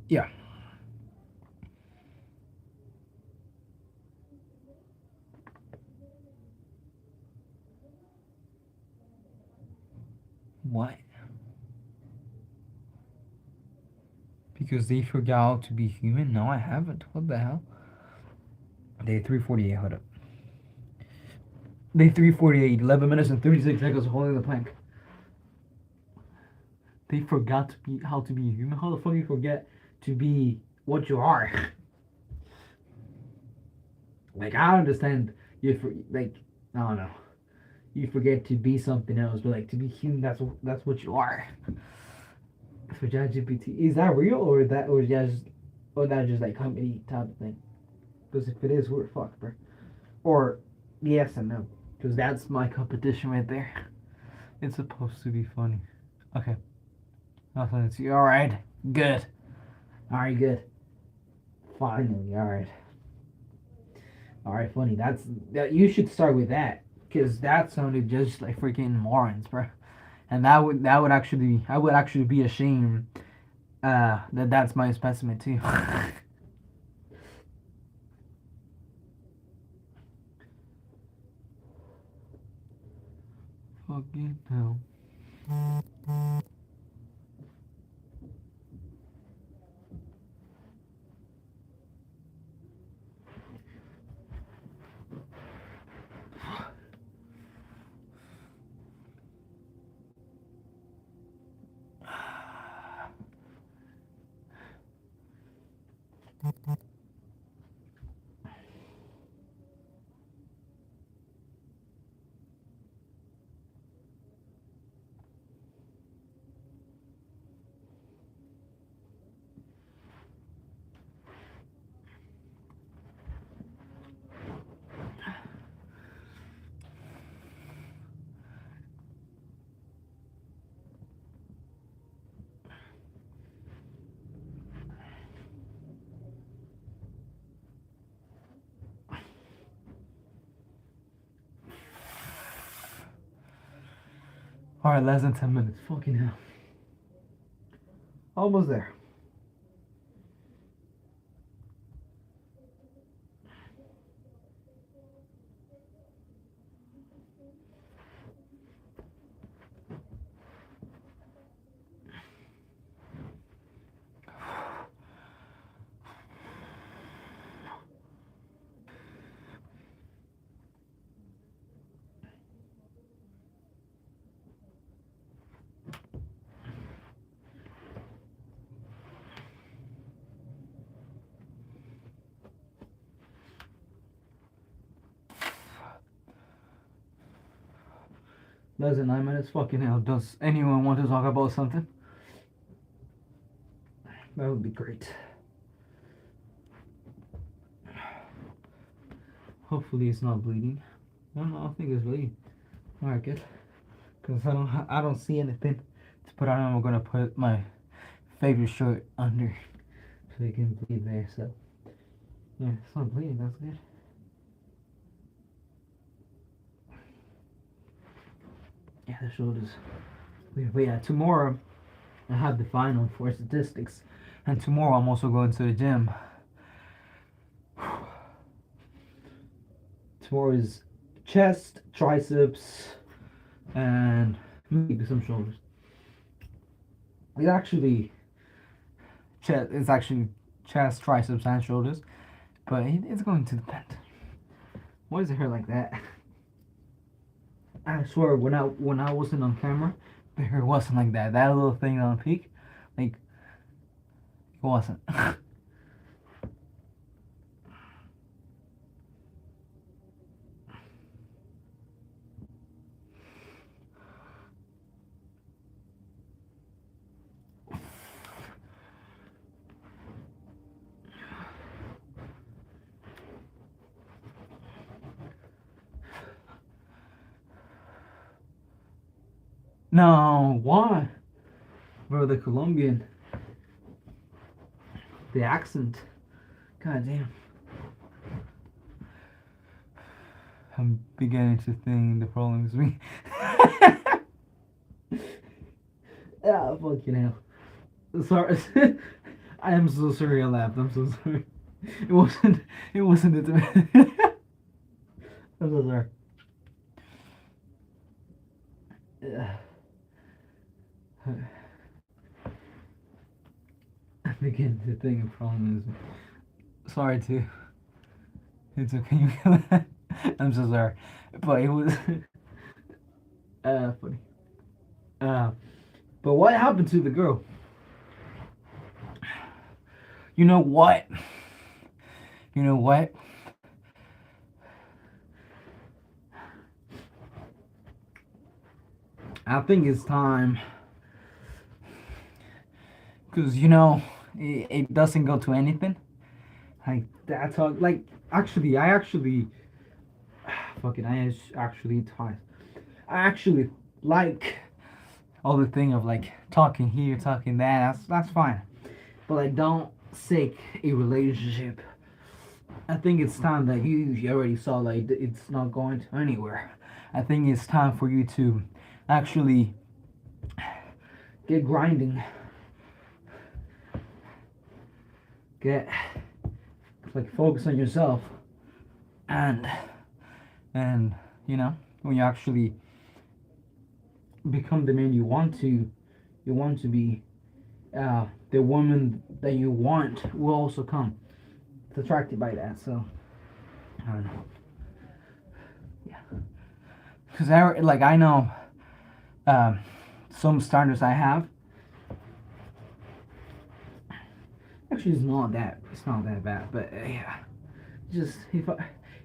Yeah. What? Because they forgot how to be human? No, I haven't. What the hell? Day 348, hold up. Day 348, 11 minutes and 36 seconds holding the plank. They forgot to be how to be human? How the fuck you forget to be what you are? Like, I don't understand. Like, I don't know. You forget to be something else, but like to be human, that's what you are. For ChatGPT, is that real or that just like company type of thing? Because if it is, we're fucked, bro. Or yes and no, because that's my competition right there. It's supposed to be funny. Okay. Nothing to you. All right. Good. All right. Good. Finally. All right. All right. Funny. That. You should start with that because that sounded just like freaking morons, bro. And that would actually I would actually be ashamed that's my specimen too. Fucking hell. All right, less than 10 minutes. Fucking hell. Almost there. Less than 9 minutes. Fucking hell. Does anyone want to talk about something? That would be great. Hopefully it's not bleeding. I don't think it's bleeding. All right, good. Cause I don't see anything to put on. I'm gonna put my favorite shirt under so you can bleed there. So yeah, it's not bleeding. That's good. Yeah, the shoulders. But yeah, tomorrow I have the final for statistics, and tomorrow I'm also going to the gym. Tomorrow is chest, triceps, and maybe some shoulders. It's actually chest. It's actually chest, triceps, and shoulders, but it's going to depend. Why is it hair like that? I swear, when I wasn't on camera, the hair wasn't like that. That little thing on the peak, like, it wasn't. No, why? Bro, the Colombian, the accent. God damn. I'm beginning to think the problem is me. Ah, fucking hell. Sorry. I am so sorry I laughed. I'm so sorry. It wasn't. It wasn't it. I'm so sorry. Again, the thing problem is, sorry too. It's okay. I'm so sorry, but it was funny. Uh, but what happened to the girl? You know what? You know what? I think it's time, because it doesn't go to anything. Like that's all. Like I actually, fucking, actually twice. I actually like all the thing of like talking here, talking that. That's fine. But like, don't seek a relationship. I think it's time that you already saw like it's not going to anywhere. I think it's time for you to actually get grinding. Get like focus on yourself, and and when you actually become the man you want to be, the woman that you want will also come. It's attracted by that. So I don't know. Yeah, because I know um, some standards I have. Actually, it's not that bad. But yeah, just if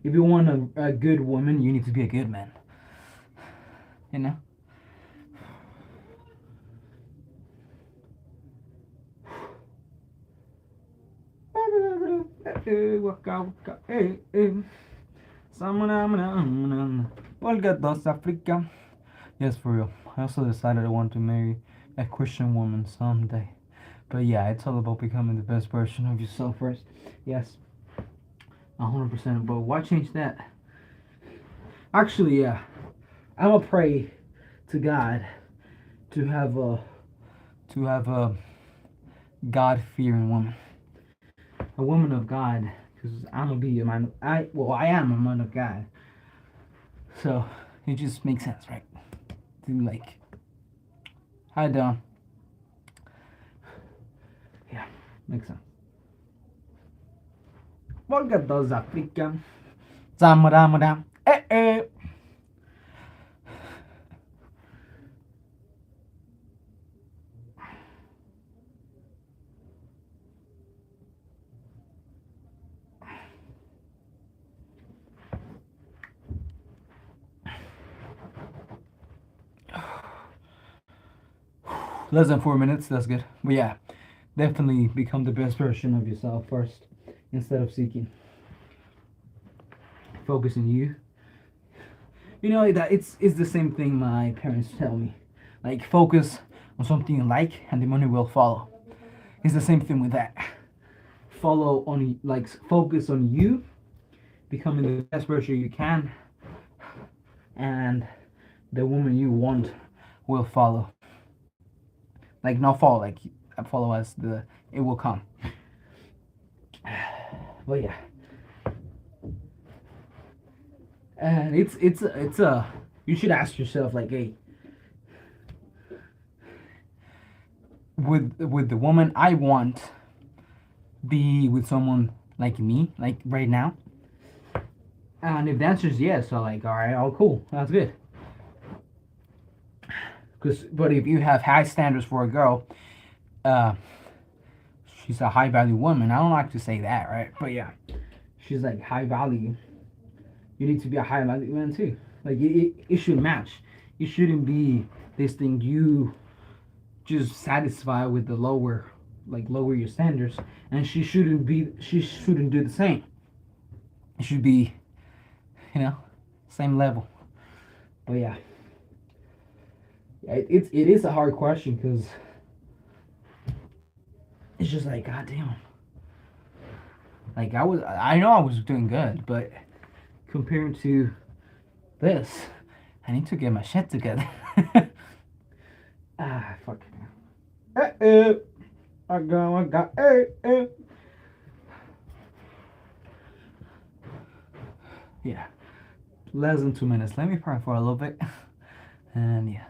you want a good woman, you need to be a good man. You know. Olga does Africa. Yes, for real. I also decided I want to marry a Christian woman someday. But yeah, it's all about becoming the best version of yourself first. Yes, 100%. But why change that? Actually, yeah, I'm gonna pray to God to have a God fearing woman, a woman of God, because I'm gonna be a man. I am a man of God, so it just makes sense, right? To like, hi Don. Yeah, makes sense. Volga does Africa. Zamaram. Eh. Less than 4 minutes, that's good. But yeah, definitely become the best version of yourself first instead of seeking. Focus on you. You know that it's the same thing my parents tell me. Like focus on something you like and the money will follow. It's the same thing with that. Follow on like focus on you, becoming the best version you can, and the woman you want will follow. Like not follow, like follow as the it will come. But yeah, and it's a you should ask yourself like, hey, with the woman I want, be with someone like me, like right now. And if the answer is yes, so like, all right, oh cool, that's good. But if you have high standards for a girl, uh, she's a high value woman. I don't like to say that, right? But yeah, she's like high value. You need to be a high value man too. Like it should match. It shouldn't be this thing you just satisfy with the lower your standards, and she shouldn't do the same. It should be, same level. But yeah, it is a hard question because it's just like goddamn. Like I know I was doing good, but compared to this, I need to get my shit together. Fuck. I got. Yeah, less than 2 minutes. Let me pray for a little bit, and yeah.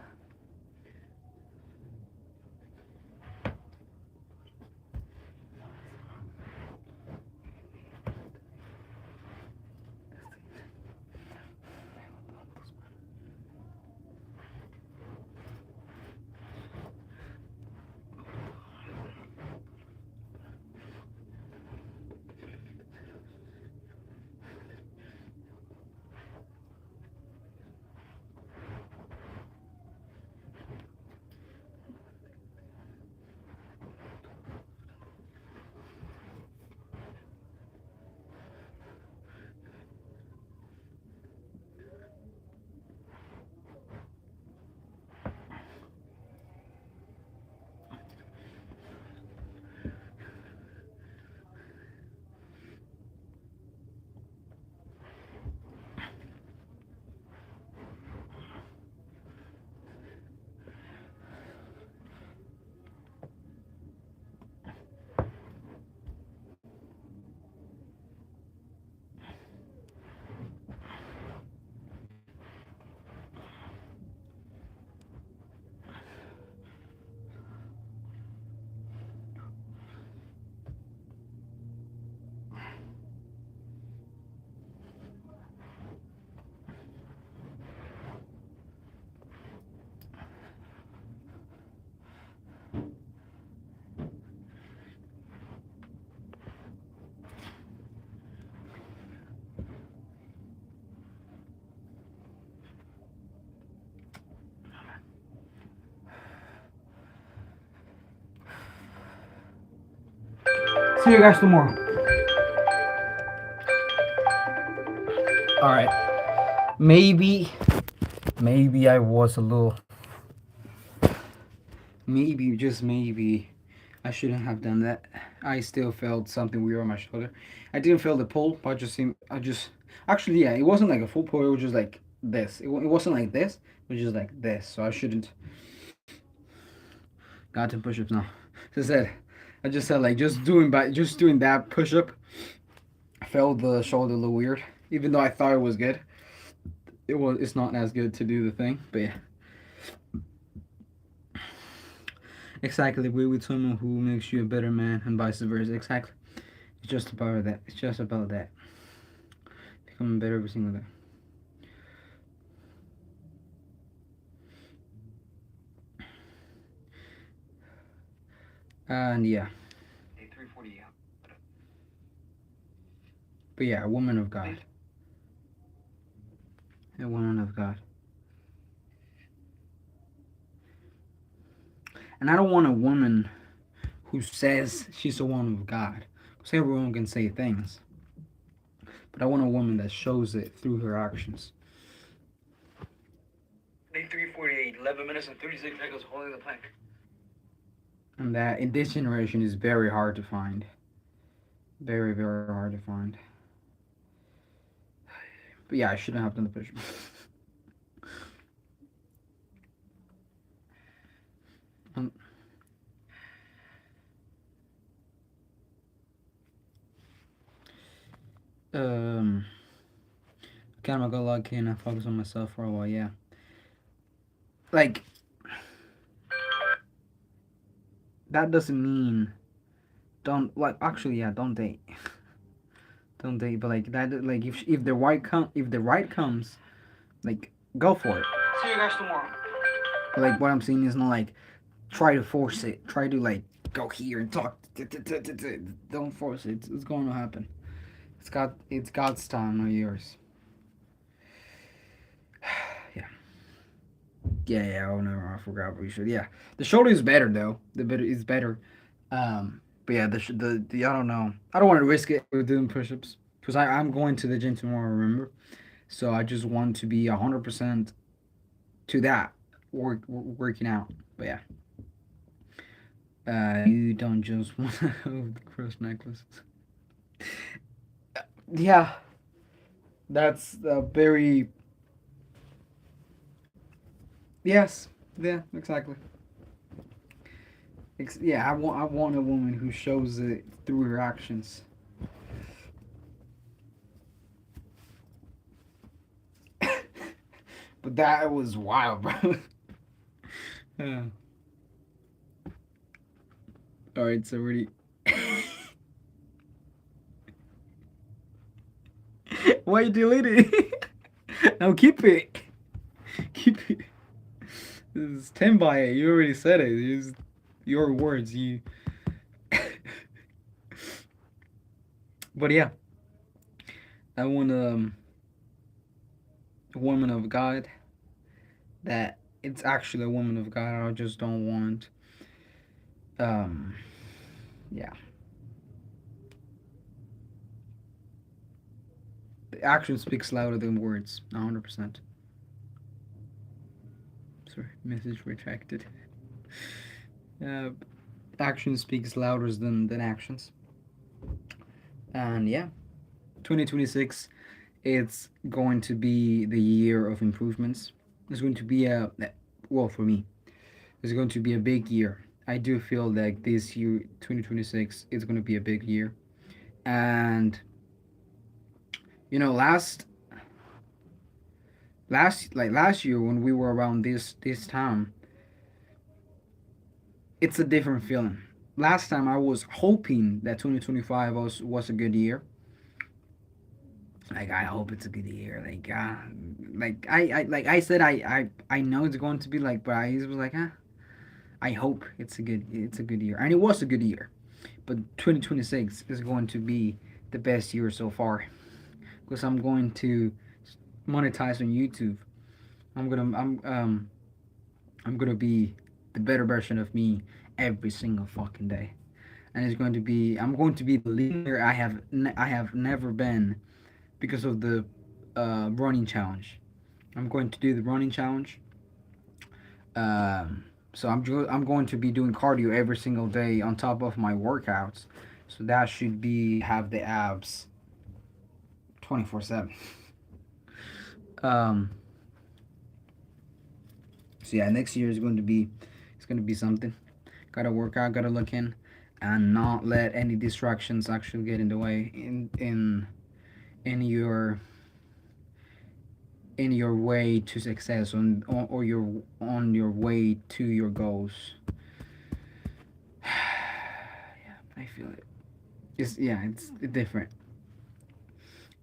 See you guys tomorrow. All right. Maybe I was a little. Maybe, just maybe, I shouldn't have done that. I still felt something weird on my shoulder. I didn't feel the pull, but I just, actually, yeah, it wasn't like a full pull. It was just like this. It wasn't like this. It was just like this. So I shouldn't. Got 10 push-ups now. As I said, I just said like just doing that push-up. I felt the shoulder a little weird, even though I thought it was good. It's not as good to do the thing, but yeah. Exactly, be with someone who makes you a better man and vice versa. Exactly. It's just about that. It's just about that. Becoming better every single day. And yeah. But yeah, a woman of God. A woman of God. And I don't want a woman who says she's a woman of God. Because everyone can say things. But I want a woman that shows it through her actions. Day 348, 11 minutes and 36 seconds holding the plank. And that in this generation is very hard to find. Very, very hard to find. But yeah, I shouldn't have done the push. Kind of got lucky and I focus on myself for a while, yeah. Like, that doesn't mean don't, like, actually, yeah, don't date. Don't date, but like that, like if the right comes, like, go for it. See you guys tomorrow. But like what I'm saying is not like try to force it. Try to like go here and talk. Don't force it. It's going to happen. It's God's time, not yours. Yeah. Yeah. Oh no, I forgot what we should. Yeah, the shoulder is better though. The better is better. But yeah, the I don't know. I don't want to risk it with doing push-ups because I'm going to the gym tomorrow. Remember, so I just want to be 100% to that working out. But yeah. You don't just want to have the cross necklaces. Yeah, that's very. Yes, yeah, exactly. Yeah, I want a woman who shows it through her actions. But that was wild, bro. Yeah. All right, so ready. Why you delete it? No, keep it. Keep it. This is 10 by 8. You already said it. It's your words. You. But yeah, I want a woman of God. That it's actually a woman of God. I just don't want. Yeah. The action speaks louder than words. 100%. Sorry, message retracted. Action speaks louder than actions. And yeah, 2026, it's going to be the year of improvements. It's going to be well, for me, it's going to be a big year. I do feel like this year, 2026, is going to be a big year. And you know, last year when we were around this time, it's a different feeling. Last time I was hoping that 2025 was a good year. Like I hope it's a good year. Like I said, I know it's going to be like, but I was like, I hope it's a good year, and it was a good year. But 2026 is going to be the best year so far because I'm going to monetize on YouTube. I'm gonna be the better version of me every single fucking day. and it's going to be I'm going to be the leader I have never been because of the running challenge. I'm going to do the running challenge. So I'm going to be doing cardio every single day on top of my workouts. So that should be have the abs 24/7. Um, so yeah, next year is going to be it's going to be something. Gotta work out, gotta look in, and not let any distractions actually get in the way in your in your way to success or your on your way to your goals. Yeah, I feel it. It's yeah, it's different.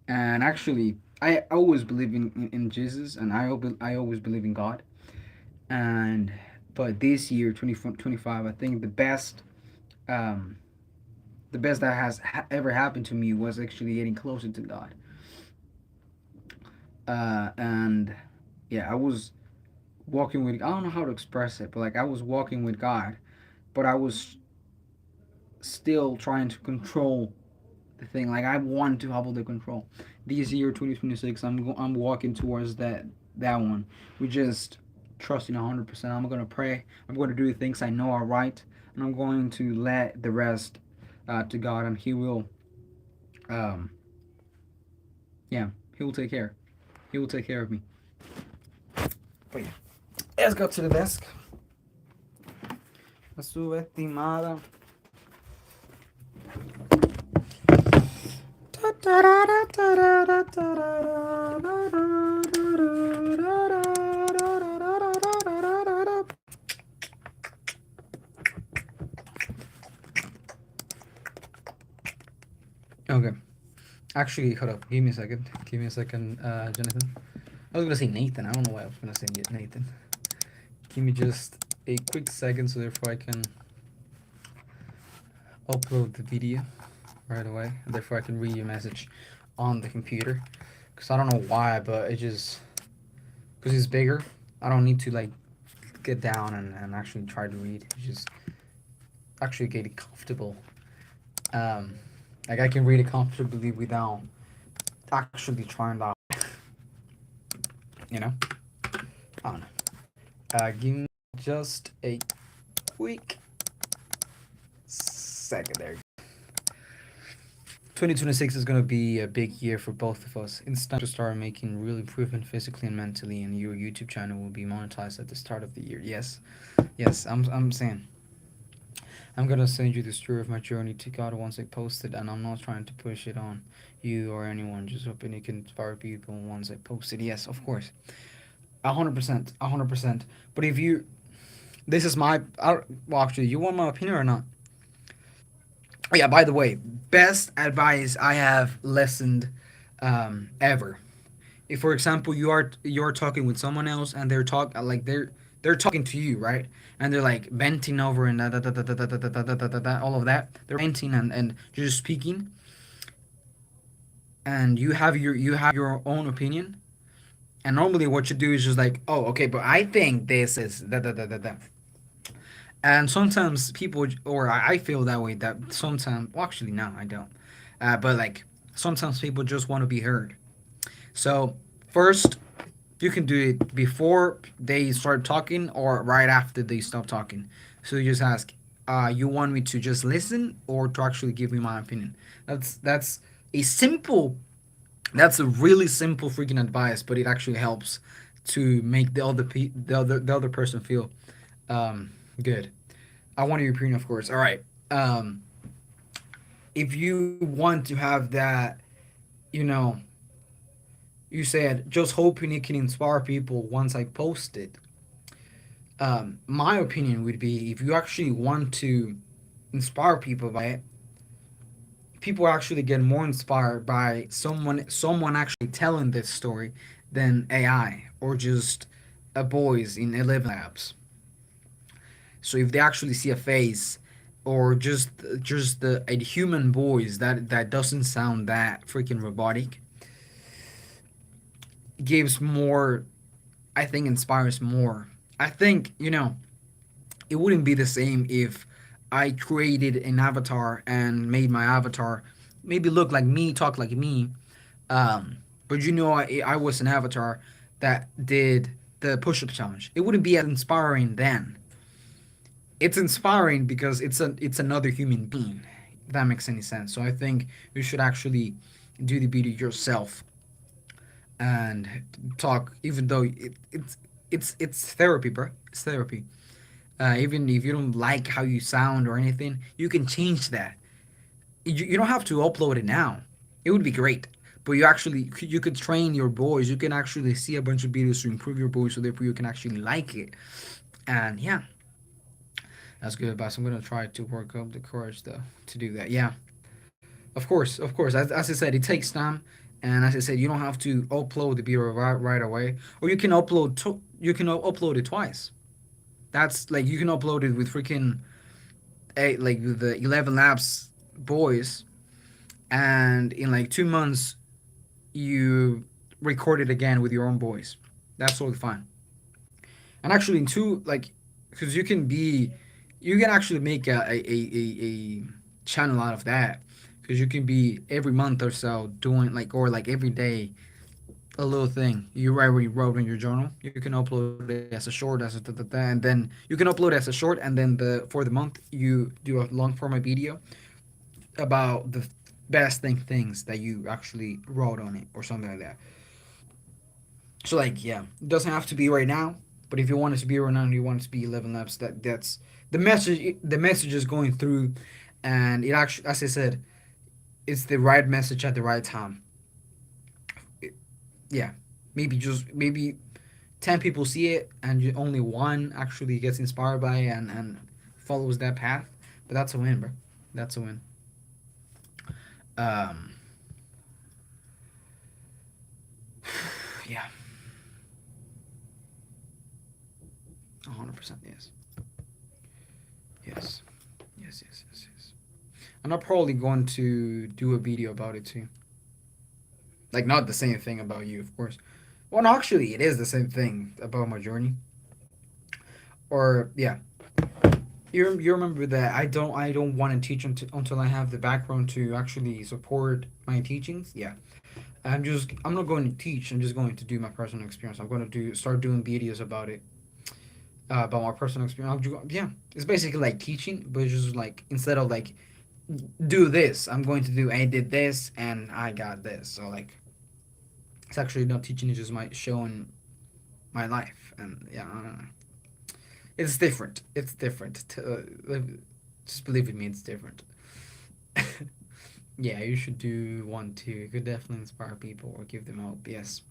And actually, I always believe in Jesus, and I always believe in God. And but this year, 2025, I think um, the best that has ever happened to me was actually getting closer to God. And yeah, I was walking with. I don't know how to express it, but like I was walking with God, but I was still trying to control the thing. Like I want to have all the control. This year, 2026, I'm walking towards that one. We just trusting 100%. I'm gonna pray. I'm going to do the things I know are right, and I'm going to let the rest to God, and He will, um, yeah, He will take care. He will take care of me. But yeah, let's go to the desk. La subestimada. Okay. Actually, hold up. Give me a second. Give me a second, Jonathan. I was gonna say Nathan. I don't know why I was gonna say Nathan. Give me just a quick second so therefore I can upload the video right away. And therefore I can read your message on the computer. Because I don't know why, but it just... Because it's bigger. I don't need to, like, get down and actually try to read. It's just actually get comfortable. Um, like, I can read it comfortably without actually trying to... You know? I don't know. Give me just a quick second there. 2026 is going to be a big year for both of us. It's time to start making real improvement physically and mentally, and your YouTube channel will be monetized at the start of the year. Yes, yes, I'm saying. I'm gonna send you the story of my journey to God once I post it, and I'm not trying to push it on you or anyone. Just hoping it can inspire people once I post it. Yes, of course, 100%, 100%. But if you, this is my, well, actually, you want my opinion or not? Oh, yeah, by the way, best advice I have listened ever. If, for example, you're talking with someone else and they're talking to you, right? And they're like venting over and all of that. They're venting and just speaking, and you have your own opinion. And normally, what you do is just like, oh, okay, but I think this is da. And sometimes people, or I feel that way. That sometimes, well, actually, no, I don't. But like sometimes people just want to be heard. So first, you can do it before they start talking or right after they stop talking. So you just ask, you want me to just listen or to actually give me my opinion? That's a simple, that's a really simple freaking advice, but it actually helps to make the other person feel good. I want your opinion, of course. All right. If you want to have that, you know, you said just hoping it can inspire people once I post it. My opinion would be if you actually want to inspire people by it, people actually get more inspired by someone actually telling this story than AI or just a boys in 11 labs. So if they actually see a face or just a human voice that doesn't sound that freaking robotic, gives more, I think inspires more. I think, it wouldn't be the same if I created an avatar and made my avatar maybe look like me, talk like me. But I was an avatar that did the push-up challenge. It wouldn't be as inspiring then. It's inspiring because it's another human being. If that makes any sense. So I think you should actually do the video yourself and talk, even though it's therapy, bro. It's therapy. Even if you don't like how you sound or anything, you can change that. You don't have to upload it now. It would be great, but you could train your voice. You can actually see a bunch of videos to improve your voice, so therefore you can actually like it. And yeah, that's good advice. I'm gonna try to work up the courage though to do that. Yeah, of course, of course. As I said, it takes time, and as I said, you don't have to upload the video right away, or you can upload it twice. That's like you can upload it with freaking eight, like with the 11 Labs boys, and in like 2 months you record it again with your own voice. That's totally fine. And actually, in two, like, because you can actually make a channel out of that. Because you can be every month or so doing like, or like every day, a little thing. You write what you wrote in your journal. You can upload it as a short, and then you can upload it as a short, and then for the month you do a long format video about the best things that you actually wrote on it or something like that. So like yeah, it doesn't have to be right now, but if you want it to be right now and you want it to be 11 laps, that's the message. The message is going through, and it actually, as I said, it's the right message at the right time. It, yeah, maybe 10 people see it and only one actually gets inspired by it and follows that path. But that's a win, bro. That's a win. Um, yeah, 100% yes. Yes. Yes. And I'm probably going to do a video about it too. Like, not the same thing about you, of course. Well, no, actually, it is the same thing about my journey. Or yeah, you remember that I don't want to teach until I have the background to actually support my teachings. Yeah, I'm not going to teach. I'm just going to do my personal experience. I'm going to do start doing videos about it, about my personal experience. Yeah, it's basically like teaching, but it's just like instead of like do this, I'm going to do I did this and I got this. So like it's actually not teaching; it's just my showing my life. And yeah, I don't know. It's different. It's different. Just believe in me, it's different. Yeah, you should do one too. You could definitely inspire people or give them hope. Yes,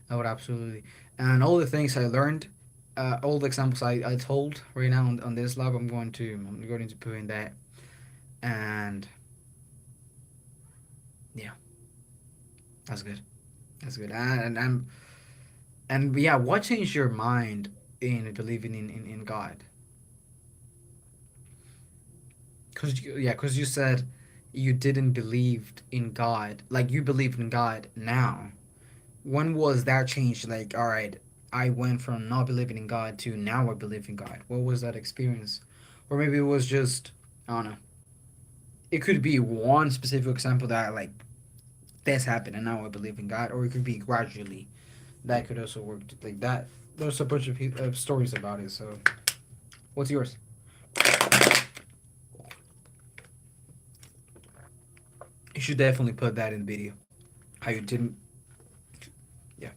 I would absolutely. And all the things I learned, all the examples I told right now on this lab, I'm going to put in that. And yeah, that's good. That's good. And yeah, what changed your mind in believing in God? Cause you said you didn't believe in God, like you believe in God now. When was that change? Like, all right, I went from not believing in God to now I believe in God. What was that experience? Or maybe it was just, I don't know. It could be one specific example that like this happened and now I believe in God, or it could be gradually. That could also work like that. There's a bunch of stories about it. So, what's yours? You should definitely put that in the video. How you didn't, yeah,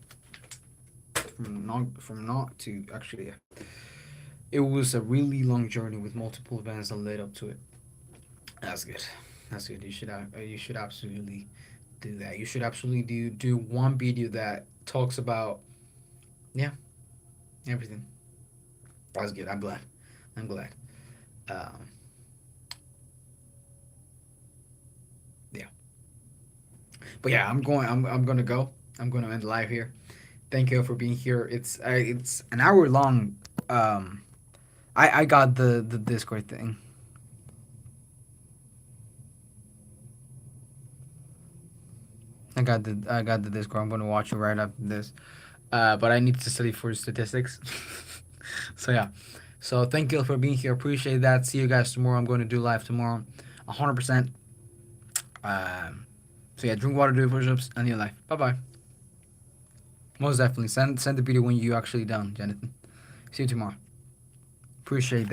from not to actually, yeah. It was a really long journey with multiple events that led up to it. That's good. That's good. You should absolutely do that. You should absolutely do one video that talks about yeah everything. That's good. I'm glad. I'm glad. Um, yeah. But yeah, I'm gonna go. I'm gonna end live here. Thank you for being here. It's an hour long. Um, I got the Discord thing. I got the Discord. I'm gonna watch it right after this. But I need to study for statistics. So yeah. So thank you for being here. Appreciate that. See you guys tomorrow. I'm going to do live tomorrow, 100%. So yeah, drink water, do push-ups, and your life. Bye bye. Most definitely send the video when you actually done, Jonathan. See you tomorrow. Appreciate that.